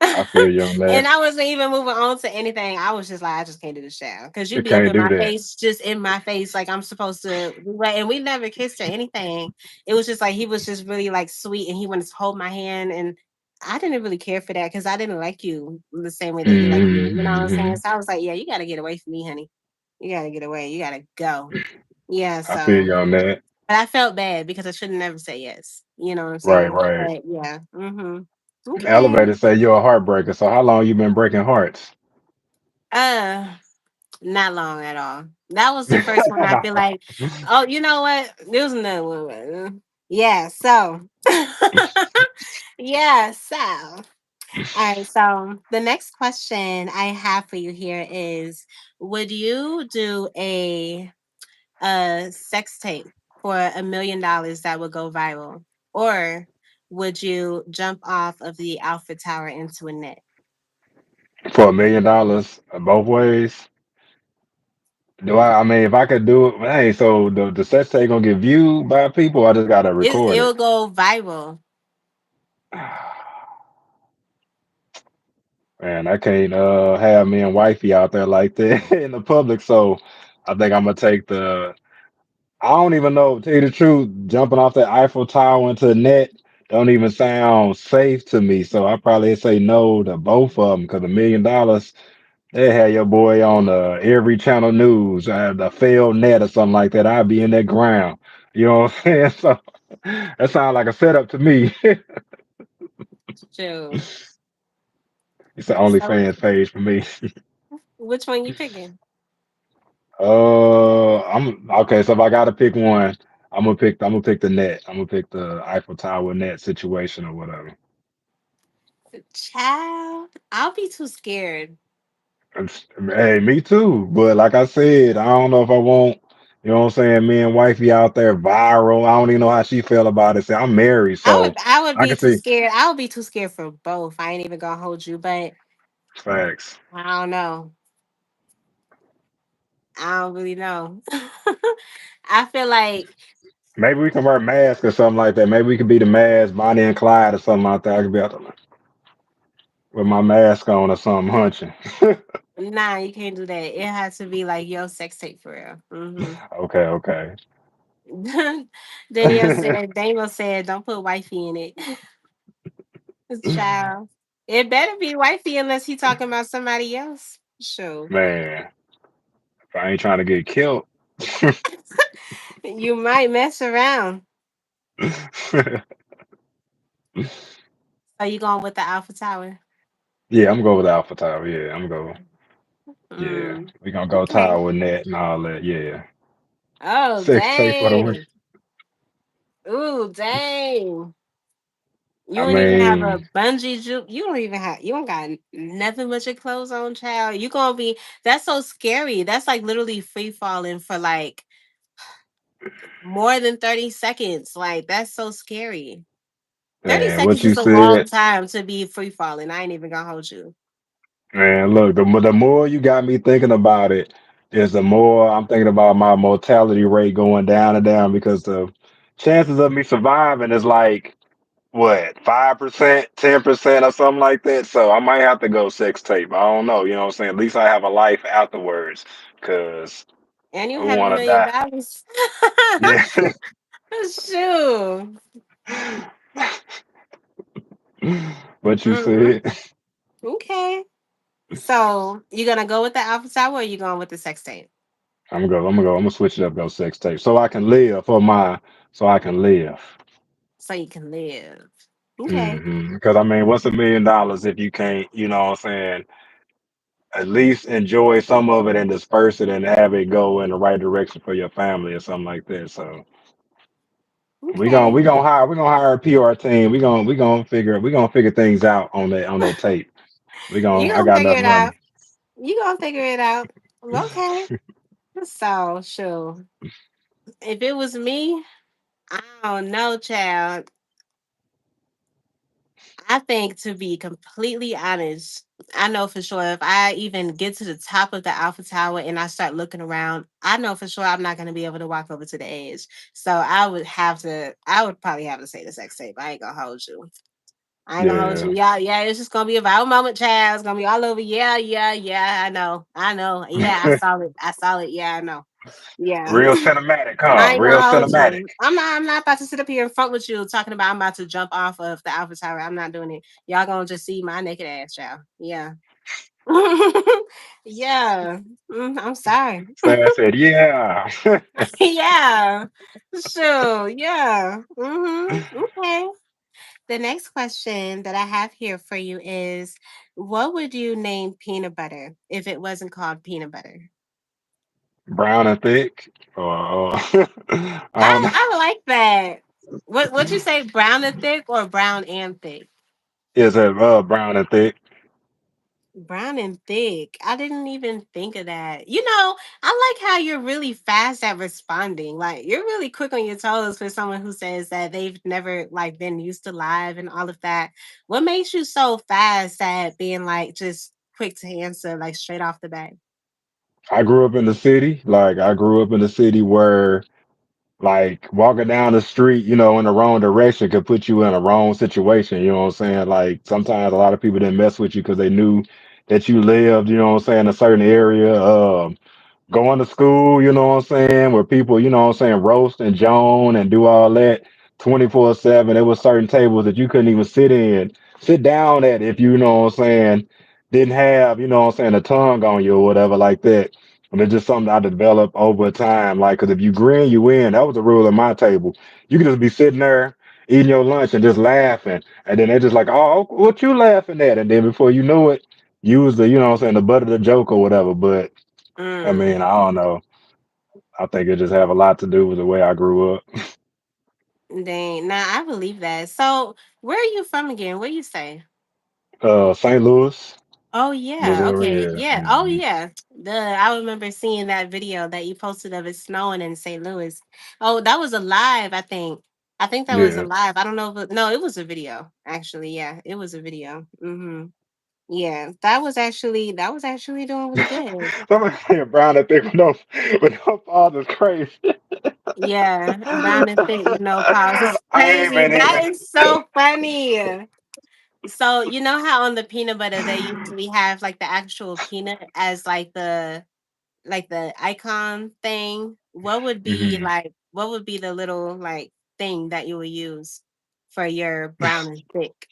I feel you on
And
that.
I wasn't even moving on to anything. I was just like, I just can't do the shower because you
You
be up
can't
in
do
my
that.
face, just in my face, like I'm supposed to. And we never kissed or anything. It was just like he was just really like sweet, and he wanted to hold my hand, and I didn't really care for that because I didn't like you the same way that you like me. You know what I'm saying?
Mm-hmm.
So I was like, yeah, you got to get away from me, honey. You got to get away. You got to go. Yeah.
I feel
So,
you on that.
but I felt bad because I should have never said yes. You know what I'm
Right,
saying?
right.
But yeah.
The
Okay.
elevator say you're a heartbreaker. So how long you been breaking hearts?
Uh, Not long at all. That was the first one. I feel like, oh, you know what? There was another one. Yeah. So, yeah. So, all right. So the next question I have for you here is: would you do a sex tape for $1 million that would go viral, or would you jump off of the Alpha Tower into a net?
For $1 million both ways. Do I? I mean, if I could do it, hey. So the sex tape gonna get viewed by people. I just gotta record
It
it.
will go viral.
Man, I can't have me and wifey out there like that in the public. So I think I'm gonna take the. I don't even know. Tell you the truth, jumping off that Eiffel Tower into the net don't even sound safe to me. So I probably say no to both of them because $1 million. They had your boy on every channel news. I have the failed net or something like that. I'd be in that ground. You know what I'm saying? So that sounds like a setup to me.
True.
It's an
So
OnlyFans page for me.
which one you picking?
I'm okay. So if I gotta pick one, I'm gonna pick the net. I'm gonna pick the Eiffel Tower net situation or whatever.
Child, I'll be too scared.
Hey, me too. But like I said, I don't know if I want. You know what I'm saying? Me and wifey out there viral. I don't even know how she feel about it. Say I'm married, so
I would
I
be
can
too
see
scared. I would be too scared for both. I ain't even gonna hold you, but
facts.
I don't know. I don't really know. I feel like
Maybe we can wear masks or something like that. Maybe we could be the mask, Bonnie and Clyde or something like that. I could be out there with my mask on or something, hunching.
nah, you can't do that. It has to be like your sex tape for real.
Okay, okay.
Daniel said, don't put wifey in it. Child. It better be wifey unless he talking about somebody else. Sure.
Man, if I ain't trying to get killed.
You might mess around. Are you going with the Alpha Tower?
Yeah, I'm going with Alpha Tower. Yeah, I'm going. Yeah,
Mm.
we gonna go
Okay.
Tower with net and all that. Yeah,
Oh,
sex tape for the win.
dang. Ooh, dang. You
I
don't even have a
mean,
bungee jump. You don't got nothing but your clothes on, child. You gonna be, that's so scary. That's like literally free falling for like more than 30 seconds. Like, that's so scary. 30
man, what
seconds
you
is a long
said,
time to be free falling. I ain't even gonna hold you.
man. Look, the more you got me thinking about it, is the more I'm thinking about my mortality rate going down and down because the chances of me surviving is like what 5%, 10% or something like that. So I might have to go sex tape. I don't know. You know what I'm saying? At least I have a life afterwards because
And you
who
have a
want to
million
die?
dollars.
Yeah.
Shoot.
What you
Mm,
said.
okay. So you gonna go with the Alpha Tower, or you going with the sex tape?
I'm gonna switch it up, go sex tape. So I can live for my so I can live.
So you can live. Okay.
Because I mean, what's $1 million if you can't, you know what I'm saying, at least enjoy some of it and disperse it and have it go in the right direction for your family or something like that. So
Okay.
we're gonna hire a PR team. We're gonna figure things out on that tape.
You
I
gonna
got
figure
enough
it out.
money.
You gonna figure it out. Okay. So sure. If it was me, I don't know, child. I think, to be completely honest, I know for sure if I even get to the top of the Alpha Tower and I start looking around, I know for sure I'm not going to be able to walk over to the edge. So I would probably have to say the sex tape. I ain't going to hold you. I ain't gonna hold you.
Yeah.
Yeah, yeah, it's just gonna be a viral moment, child. It's gonna be all over. Yeah, yeah, yeah. I know. I know. Yeah, I saw it. I saw it. Yeah, I know. Yeah.
Real cinematic, huh?
I ain't
Real
gonna hold
cinematic.
you. I'm not about to sit up here in front with you talking about I'm about to jump off of the Alpha Tower. I'm not doing it. Y'all gonna just see my naked ass, child. Yeah. Yeah. I'm sorry.
So I said, yeah.
Yeah. Sure. Yeah. Okay. The next question that I have here for you is, what would you name peanut butter if it wasn't called peanut butter?
Brown and thick. Or I don't know.
I like that. What you say, brown and thick or brown and thick?
Is it brown and thick?
Brown and thick. I didn't even think of that. I like how you're really fast at responding. Like you're really quick on your toes for someone who says that they've never like been used to live and all of that. What makes you so fast at being like just quick to answer like straight off the bat?
I grew up in the city. Like I grew up in the city where like walking down the street, in the wrong direction could put you in a wrong situation. You know what I'm saying? Like sometimes a lot of people didn't mess with you because they knew that you lived, in a certain area. Going to school, you know what I'm saying, where people, roast and joan and do all that 24/7. There was certain tables that you couldn't even sit down at if you know what I'm saying, didn't have, a tongue on you or whatever like that. And it's just something I developed over time. Like, cause if you grin, you win. That was the rule at my table. You could just be sitting there eating your lunch and just laughing. And then they're just like, oh, what you laughing at? And then before you knew it, you was the, the butt of the joke or whatever. But I
Mm,
mean, I don't know. I think it just have a lot to do with the way I grew up.
dang. Nah, I believe that. So where are you from again? What do you say?
St. Louis,
Oh yeah,
Missouri.
okay.
Yeah.
Yeah. Oh yeah. I remember seeing that video that you posted of it snowing in St. Louis. Oh, that was a live, I think. I think that was a
Yeah.
live. I don't know if no, it was a video, actually. Yeah, it was a video. Yeah. That was actually doing really good.
Somebody saying Brown, I think with no father's crazy.
Yeah. Brown and thick with no pause. It's
I ain't
crazy.
been
That
even.
is so funny. So you know how on the peanut butter they usually have like the actual peanut as like the icon thing,
Mhm.
what would be the little like thing that you would use for your brown and thick?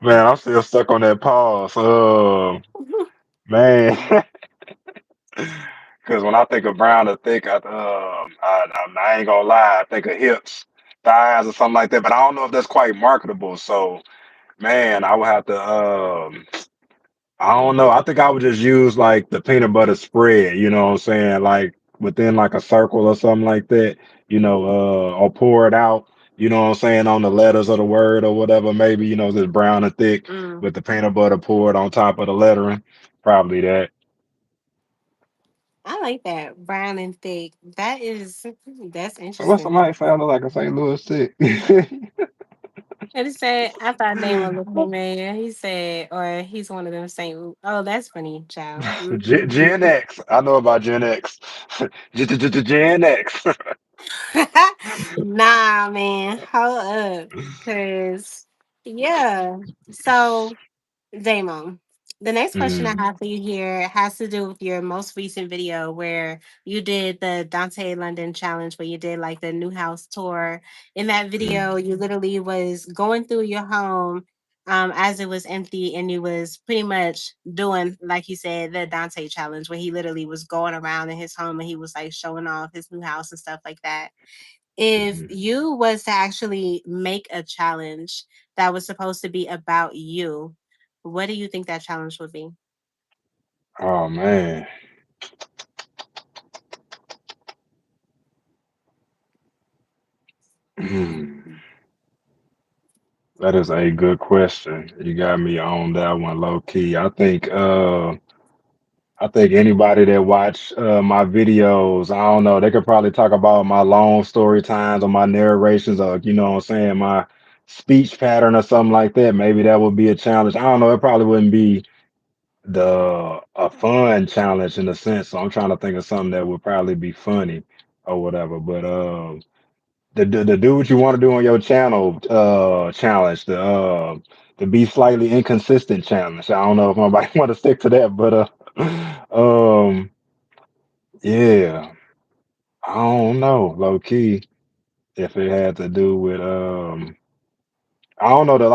Man, I'm still stuck on that pause. Man, because when I think of Brown, I think I ain't gonna lie, I think of hips, thighs, or something like that. But I don't know if that's quite marketable. So, man, I would have to. I don't know. I think I would just use like the peanut butter spread, you know what I'm saying? Like within like a circle or something like that, or pour it out, you know what I'm saying, on the letters of the word or whatever, maybe, just brown and thick
Mm,
with the peanut butter poured on top of the lettering. Probably that.
I like that brown and thick. That's
What's
interesting.
somebody sounded like a St. Louis stick?
And he said, I thought Damon was familiar. He said, or he's one of them saying, "Oh, that's funny, child."
Gen X. I know about Gen X. Gen X.
Nah, man, hold up, cause yeah. So Damon, the next question I
Mm,
have for you here has to do with your most recent video where you did the Dante London challenge, where you did like the new house tour. In that
mm.
video, you literally was going through your home as it was empty, and you was pretty much doing, like you said, the Dante challenge, where he literally was going around in his home and he was like showing off his new house and stuff like that. If
Mhm.
you was to actually make a challenge that was supposed to be about you, what do you think that challenge would be?
Oh man. That is a good question. You got me on that one low key. I think anybody that watch my videos, I don't know, they could probably talk about my long story times or my narrations or what I'm saying, my speech pattern or something like that. Maybe that would be a challenge. I don't know, it probably wouldn't be the a fun challenge in a sense. So I'm trying to think of something that would probably be funny or whatever. But the do what you want to do on your channel challenge, the be slightly inconsistent challenge. I don't know if nobody want to stick to that, but um Yeah, I don't know, low key, if it had to do with I don't know that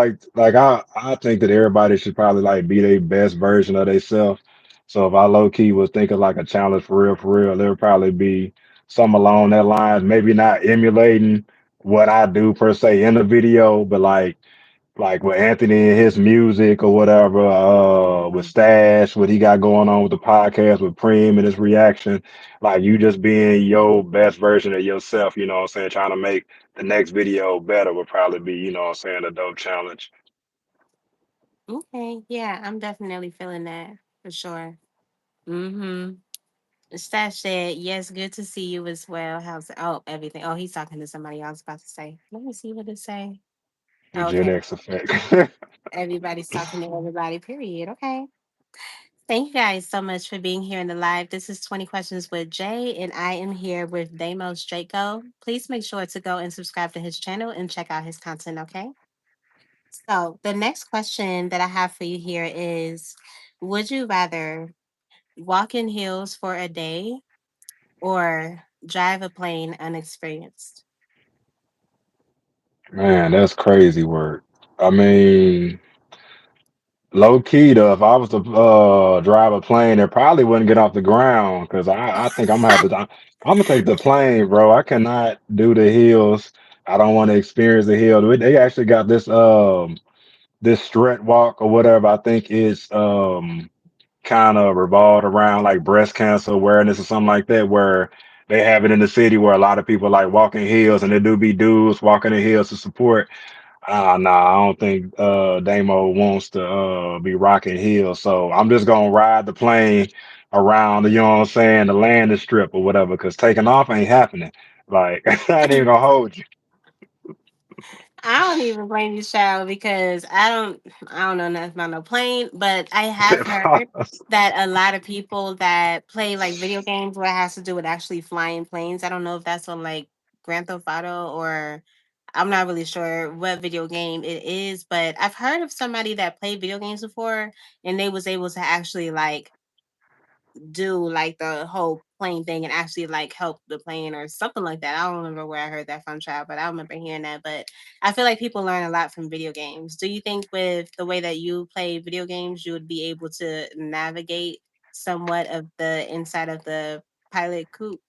I think that everybody should probably like be their best version of themselves. So if I low key was thinking like a challenge for real, there would probably be some along that lines. Maybe not emulating what I do per se in the video, but like with Anthony and his music or whatever, with
Mhm.
Stash, what he got going on with the podcast with Preem and his reaction, like you just being your best version of yourself, you know what I'm saying? Trying to make the next video better would probably be, you know what I'm saying, a dope challenge.
Okay, yeah, I'm definitely feeling that for sure. Mm-hmm. Stash said, yes, good to see you as well. How's it? Oh, everything. Oh, he's talking to somebody else about to say. Let me see what it say.
The Gen
Okay.
X effect.
Everybody's talking to everybody, period. Okay. Thank you guys so much for being here in the live. This is 20 Questions with Jay, and I am here with Damos Draco. Please make sure to go and subscribe to his channel and check out his content, okay? So, the next question that I have for you here is: would you rather walk in heels for a day or drive a plane unexperienced?
Man, that's crazy work. I mean, low key though, if I was to drive a plane, it probably wouldn't get off the ground because I think I'm gonna have to. I'm gonna take the plane, bro. I cannot do the hills. I don't want to experience the hill. They actually got this strut walk or whatever. I think it's kind of revolved around like breast cancer awareness or something like that, where they have it in the city where a lot of people like walking hills, and there do be dudes walking the hills to support. Nah, I don't think Damo wants to be rocking heels. So I'm just gonna ride the plane around, you know what I'm saying, the landing strip or whatever, because taking off ain't happening. Like I ain't even gonna hold you.
I don't even blame you, child, because I don't know nothing about no plane, but I have heard that a lot of people that play like video games where it has to do with actually flying planes. I don't know if that's on like Grand Theft Auto or I'm not really sure what video game it is, but I've heard of somebody that played video games before and they was able to actually like do like the whole plane thing and actually like help the plane or something like that. I don't remember where I heard that from, child, but I remember hearing that. But I feel like people learn a lot from video games. Do you think with the way that you play video games, you would be able to navigate somewhat of the inside of the pilot coop?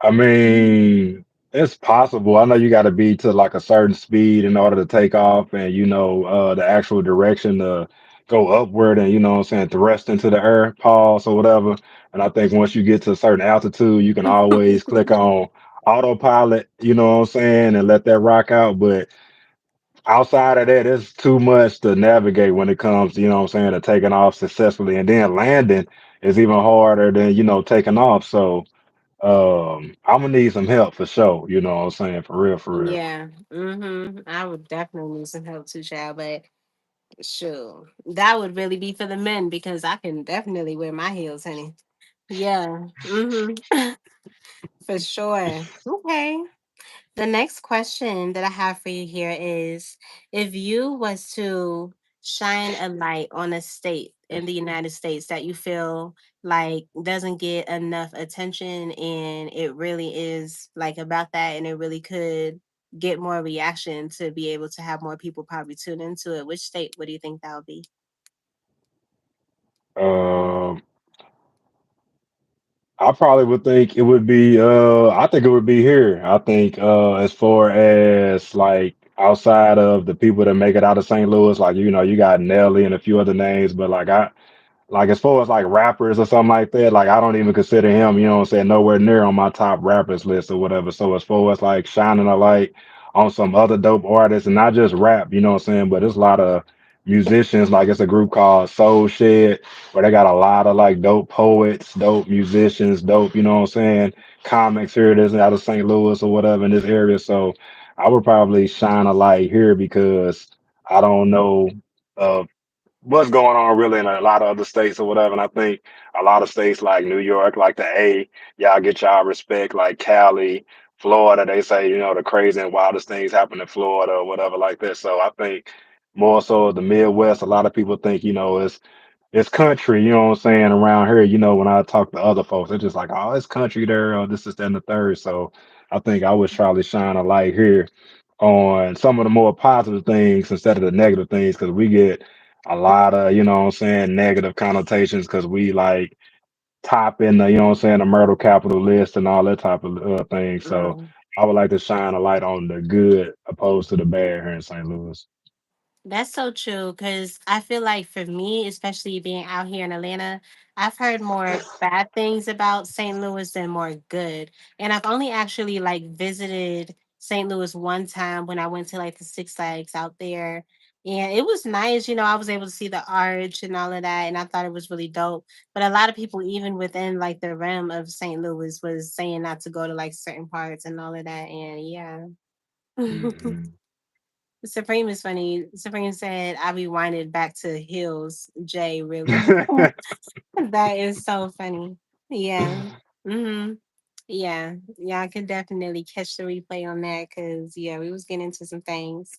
I mean, it's possible. I know you got to be to like a certain speed in order to take off, and you know the actual direction to go upward, and you know what I'm saying, thrust into the air, pause or whatever. And I think once you get to a certain altitude, you can always click on autopilot, you know what I'm saying, and let that rock out. But outside of that, it's too much to navigate when it comes, you know what I'm saying, to taking off successfully, and then landing is even harder than taking off. So. I'm gonna need some help for sure. You know what I'm saying? For real, for real.
Yeah. I would definitely need some help too, child. But sure, that would really be for the men because I can definitely wear my heels, honey. Yeah. For sure. Okay. The next question that I have for you here is if you was to shine a light on a state in the United States that you feel like doesn't get enough attention and it really is like about that and it really could get more reaction to be able to have more people probably tune into it, which state would you think that would be?
Um, I probably would think it would be. I think it would be here. I think as far as like outside of the people that make it out of St. Louis, like you got Nelly and a few other names, but like as far as like rappers or something like that, like I don't even consider him, you know what I'm saying, nowhere near on my top rappers list or whatever. So as far as like shining a light on some other dope artists and not just rap, you know what I'm saying, but there's a lot of musicians, like it's a group called Soul Shed, where they got a lot of like dope poets, dope musicians, dope, you know what I'm saying, comics here it is out of St. Louis or whatever in this area. So I would probably shine a light here because I don't know what's going on really in a lot of other states or whatever. And I think a lot of states like New York, like the A, y'all get y'all respect, like Cali, Florida, they say, the crazy and wildest things happen in Florida or whatever like that. So I think more so the Midwest, a lot of people think, it's it's country, you know what I'm saying, around here, when I talk to other folks, they're just like, oh, it's country there, or this is that and the third. So I think I would try to shine a light here on some of the more positive things instead of the negative things, because we get a lot of, you know what I'm saying, negative connotations because we like top in the, you know what I'm saying, the murder capital list and all that type of thing. So
Mm.
I would like to shine a light on the good opposed to the bad here in St. Louis.
That's so true because I feel like for me, especially being out here in Atlanta, I've heard more bad things about St. Louis than more good. And I've only actually like visited St. Louis one time when I went to like the Six Flags out there. And it was nice, I was able to see the arch and all of that. And I thought it was really dope. But a lot of people, even within like the realm of St. Louis, was saying not to go to like certain parts and all of that. And yeah.
Hmm.
Supreme is funny. Supreme said, "I be winded back to Hills, Jay, really." That is so funny. Yeah. Hmm. Yeah. Yeah, I could definitely catch the replay on that because, yeah, we was getting into some things.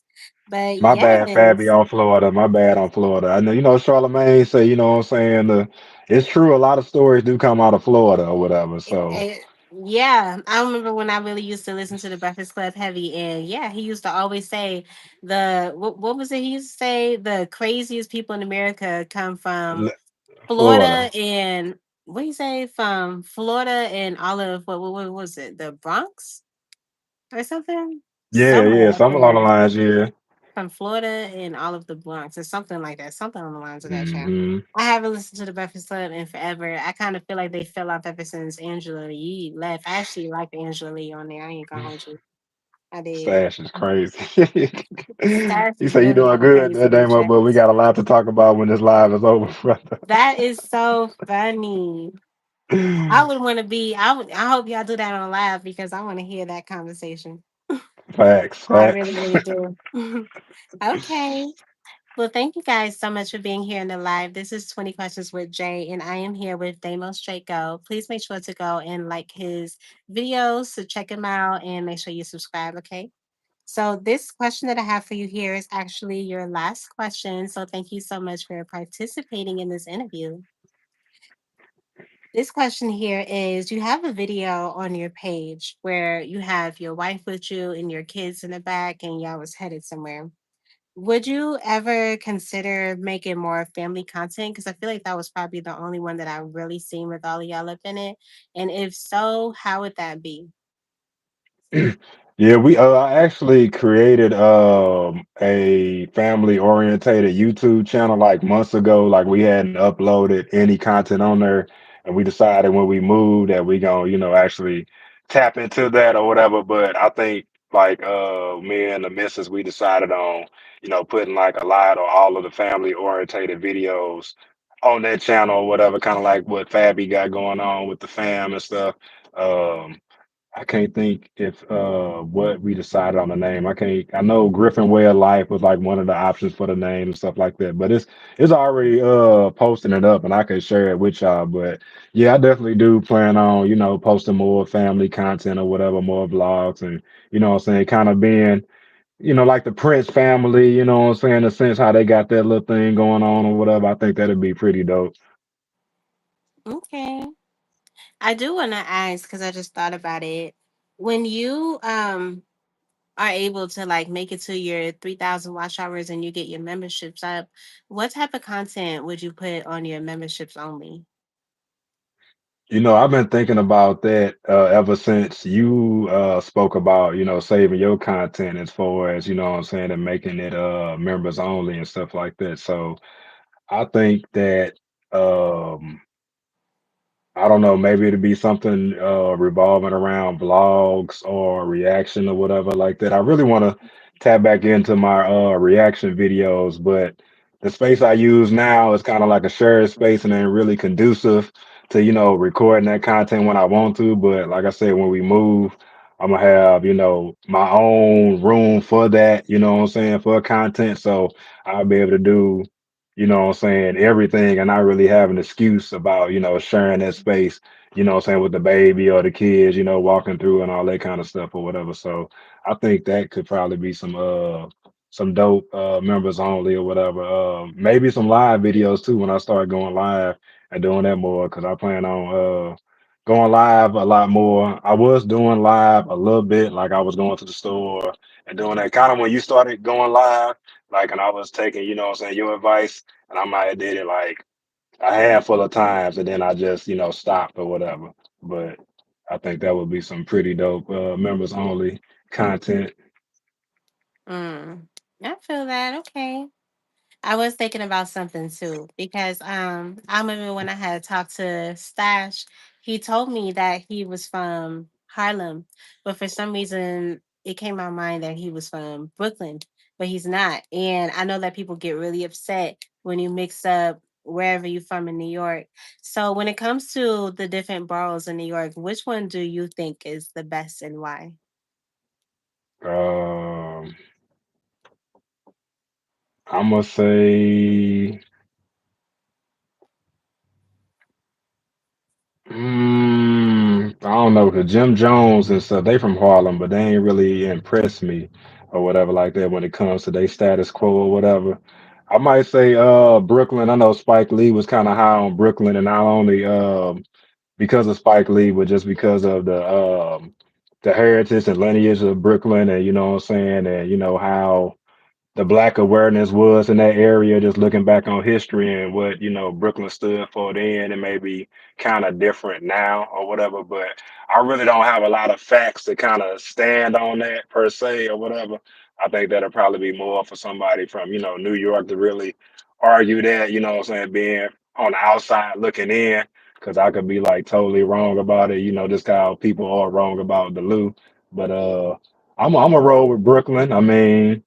But
My bad, Fabby
yes,
on Florida. My bad on Florida. I know, Charlemagne say, you know what I'm saying? It's true. A lot of stories do come out of Florida or whatever. So
eh, yeah, I remember when I really used to listen to the Breakfast Club heavy, and yeah, he used to always say what was it? He used to say the craziest people in America come from
l-
Florida
Florida.
and what do you say from Florida and all of what was it? The Bronx or something?
Yeah,
Somewhere
yeah.
up
Something along the
there
lines, yeah.
from Florida and all of the Bronx or something like that. Something on the lines of that chat.
Hmm.
I haven't listened to the Breakfast Club in forever. I kind of feel like they fell off ever since Angela Yee left. I actually liked Angela Lee on there. I ain't gonna hold you. I did.
Stash is crazy.
Sass
He
is
said, you
really
doing good,
crazy
that
with
name up, but we
Jess.
got a lot to talk about when this live is over, brother.
That is so funny. I would want to be. I hope y'all do that on live because I want to hear that conversation.
Facts,
I really,
facts.
really do. Okay. Well, thank you guys so much for being here in the live. This is 20 Questions with Jay, and I am here with Damo Straight Go. Please make sure to go and like his videos to check him out and make sure you subscribe. Okay. So, this question that I have for you here is actually your last question. So, thank you so much for participating in this interview. This question here is you have a video on your page where you have your wife with you and your kids in the back and y'all was headed somewhere. Would you ever consider making more family content? Because I feel like that was probably the only one that I really seen with all of y'all up in it. And if so, how would that be?
Yeah, we I actually created a family orientated YouTube channel like months ago. Like we hadn't uploaded any content on there, and we decided when we moved that we gonna, actually tap into that or whatever. But I think like me and the missus, we decided on, putting like a lot or all of the family orientated videos on that channel or whatever, kind of like what Fabby got going on with the fam and stuff. Um I can't think if what we decided on the name. I know Griffin Way of Life was like one of the options for the name and stuff like that. But it's already posting it up and I can share it with y'all. But yeah, I definitely do plan on, posting more family content or whatever, more vlogs and what I'm saying, kind of being, like the Prince family, what I'm saying, in a sense how they got that little thing going on or whatever. I think that'd be pretty dope.
Okay. I do want to ask because I just thought about it. When you are able to like make it to your 3,000 watch hours and you get your memberships up, what type of content would you put on your memberships only?
I've been thinking about that ever since you spoke about, saving your content as far as, what I'm saying, and making it members only and stuff like that. So I think that I don't know, maybe it'd be something revolving around vlogs or reaction or whatever like that. I really want to tap back into my reaction videos, but the space I use now is kind of like a shared space and ain't really conducive to, recording that content when I want to. But like I said, when we move, I'm gonna have, my own room for that, you know what I'm saying, for content. So I'll be able to do, what I'm saying, everything and not really have an excuse about, sharing that space, what I'm saying, with the baby or the kids, walking through and all that kind of stuff or whatever. So I think that could probably be some some dope members only or whatever. Maybe some live videos too when I start going live and doing that more because I plan on going live a lot more. I was doing live a little bit, like I was going to the store and doing that kind of when you started going live, like, and I was taking, you know what I'm saying, your advice, and I might have did it like a handful of times and then I just, stopped or whatever. But I think that would be some pretty dope members only content.
Mm, I feel that. Okay. I was thinking about something too because I remember when I had talked to Stash, he told me that he was from Harlem, but for some reason it came to my mind that he was from Brooklyn, but he's not. And I know that people get really upset when you mix up wherever you're from in New York. So when it comes to the different boroughs in New York, which one do you think is the best and why?
Um, I'm gonna say, I don't know, cause Jim Jones and stuff, they from Harlem, but they ain't really impressed me or whatever like that when it comes to their status quo or whatever. I might say Brooklyn. I know Spike Lee was kind of high on Brooklyn, and not only because of Spike Lee, but just because of the heritage and lineage of Brooklyn, and you know what I'm saying, and you know how the black awareness was in that area, just looking back on history and what, Brooklyn stood for then and maybe kind of different now or whatever. But I really don't have a lot of facts to kind of stand on that per se or whatever. I think that'll probably be more for somebody from, New York to really argue that, you know what I'm saying, being on the outside looking in, because I could be like totally wrong about it, just how people are wrong about the Lou. But I'm a roll with Brooklyn. I mean,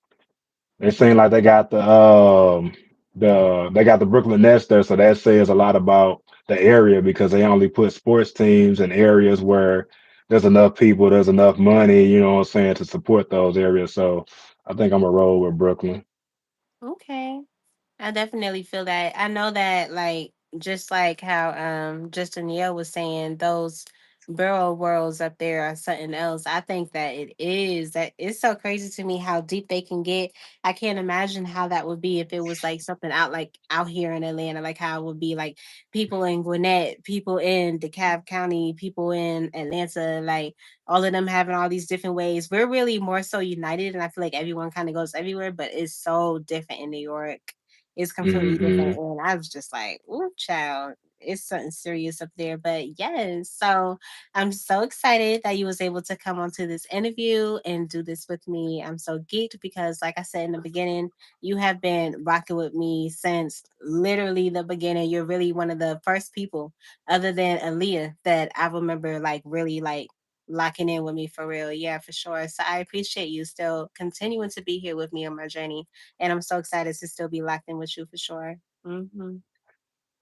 it seems like they got the Brooklyn Nets there, so that says a lot about the area because they only put sports teams in areas where there's enough people, there's enough money, you know what I'm saying, to support those areas. So I think I'm a roll with Brooklyn.
Okay. I definitely feel that. I know that like just like how Justin Yale was saying, those borough worlds up there are something else. I think that it is. That it's so crazy to me how deep they can get. I can't imagine how that would be if it was like something out like out here in Atlanta, like how it would be like people in Gwinnett, people in DeKalb County, people in Atlanta, like all of them having all these different ways. We're really more so united and I feel like everyone kind of goes everywhere, but it's so different in New York. It's completely different.
Hmm.
And I was just like, ooh, child, it's something serious up there. But yes, so I'm so excited that you was able to come onto this interview and do this with me. I'm so geeked because, like I said in the beginning, you have been rocking with me since literally the beginning. You're really one of the first people, other than Aaliyah, that I remember like really like locking in with me for real. Yeah, for sure. So I appreciate you still continuing to be here with me on my journey. And I'm so excited to still be locked in with you for sure. Hmm.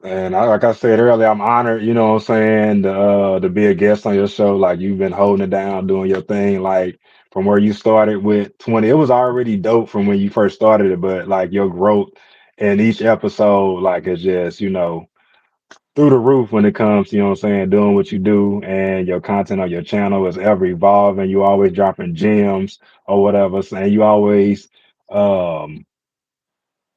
And like I said earlier, I'm honored, you know what I'm saying, to be a guest on your show. Like you've been holding it down, doing your thing, like from where you started with 20. It was already dope from when you first started it, but like your growth in each episode, like it's just, through the roof when it comes to, you know what I'm saying, doing what you do and your content on your channel is ever evolving. You always dropping gems or whatever. And you always um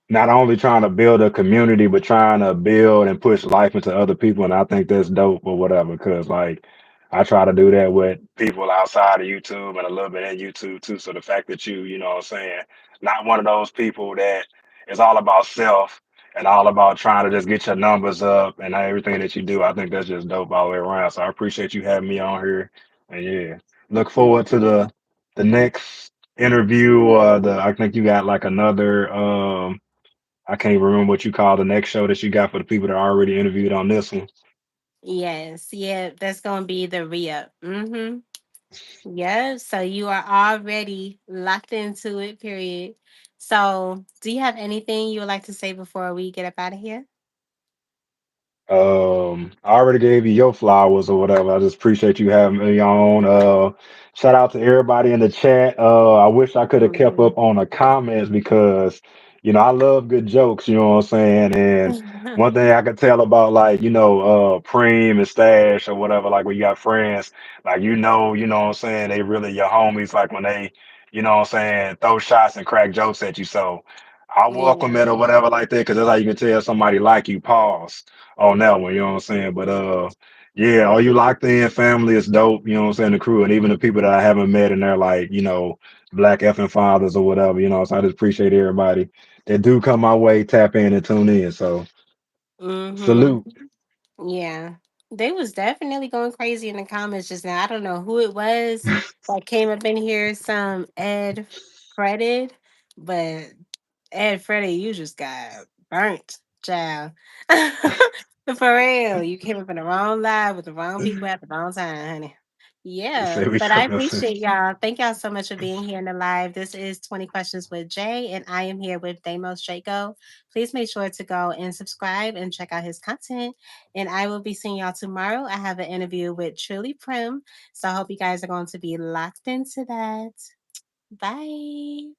not only trying to build a community, but trying to build and push life into other people. And I think that's dope or whatever. Cause like I try to do that with people outside of YouTube and a little bit in YouTube too. So the fact that you know what I'm saying, not one of those people that is all about self and all about trying to just get your numbers up and everything that you do, I think that's just dope all the way around. So I appreciate you having me on here. And yeah, look forward to the next interview or I think you got like another I can't remember what you call the next show that you got for the people that are already interviewed on this one.
Yes, yeah, that's gonna be the re-up. Mm-hmm. Yeah, so you are already locked into it, period. So do you have anything you would like to say before we get up out of here?
I already gave you your flowers or whatever. I just appreciate you having me on. Shout out to everybody in the chat. I wish I could have kept
Hmm.
up on the comments because, I love good jokes, you know what I'm saying? And one thing I could tell about like, Preem and Stash or whatever, like when you got friends, like you know what I'm saying, they really your homies, like when they you know what I'm saying, throw shots and crack jokes at you. So I welcome
Yeah.
it or whatever like that, because that's how you can tell somebody like you. Pause on that one, you know what I'm saying? But yeah, all you locked in family is dope, you know what I'm saying, the crew, and even the people that I haven't met and they're like, black effing fathers or whatever, so I just appreciate everybody that do come my way, tap in and tune in. So
Mm-hmm.
salute.
Yeah. They was definitely going crazy in the comments just now. I don't know who it was that came up in here, some Ed Fredid, but Ed Freddie, you just got burnt, child. For real. You came up in the wrong live with the wrong people at the wrong time, honey.
Say
Yeah,
we
but I
coming up.
appreciate y'all. Thank y'all so much for being here in the live. This is 20 Questions with Jay, and I am here with Damos Draco. Please make sure to go and subscribe and check out his content. And I will be seeing y'all tomorrow. I have an interview with Truly Prim. So I hope you guys are going to be locked into that. Bye.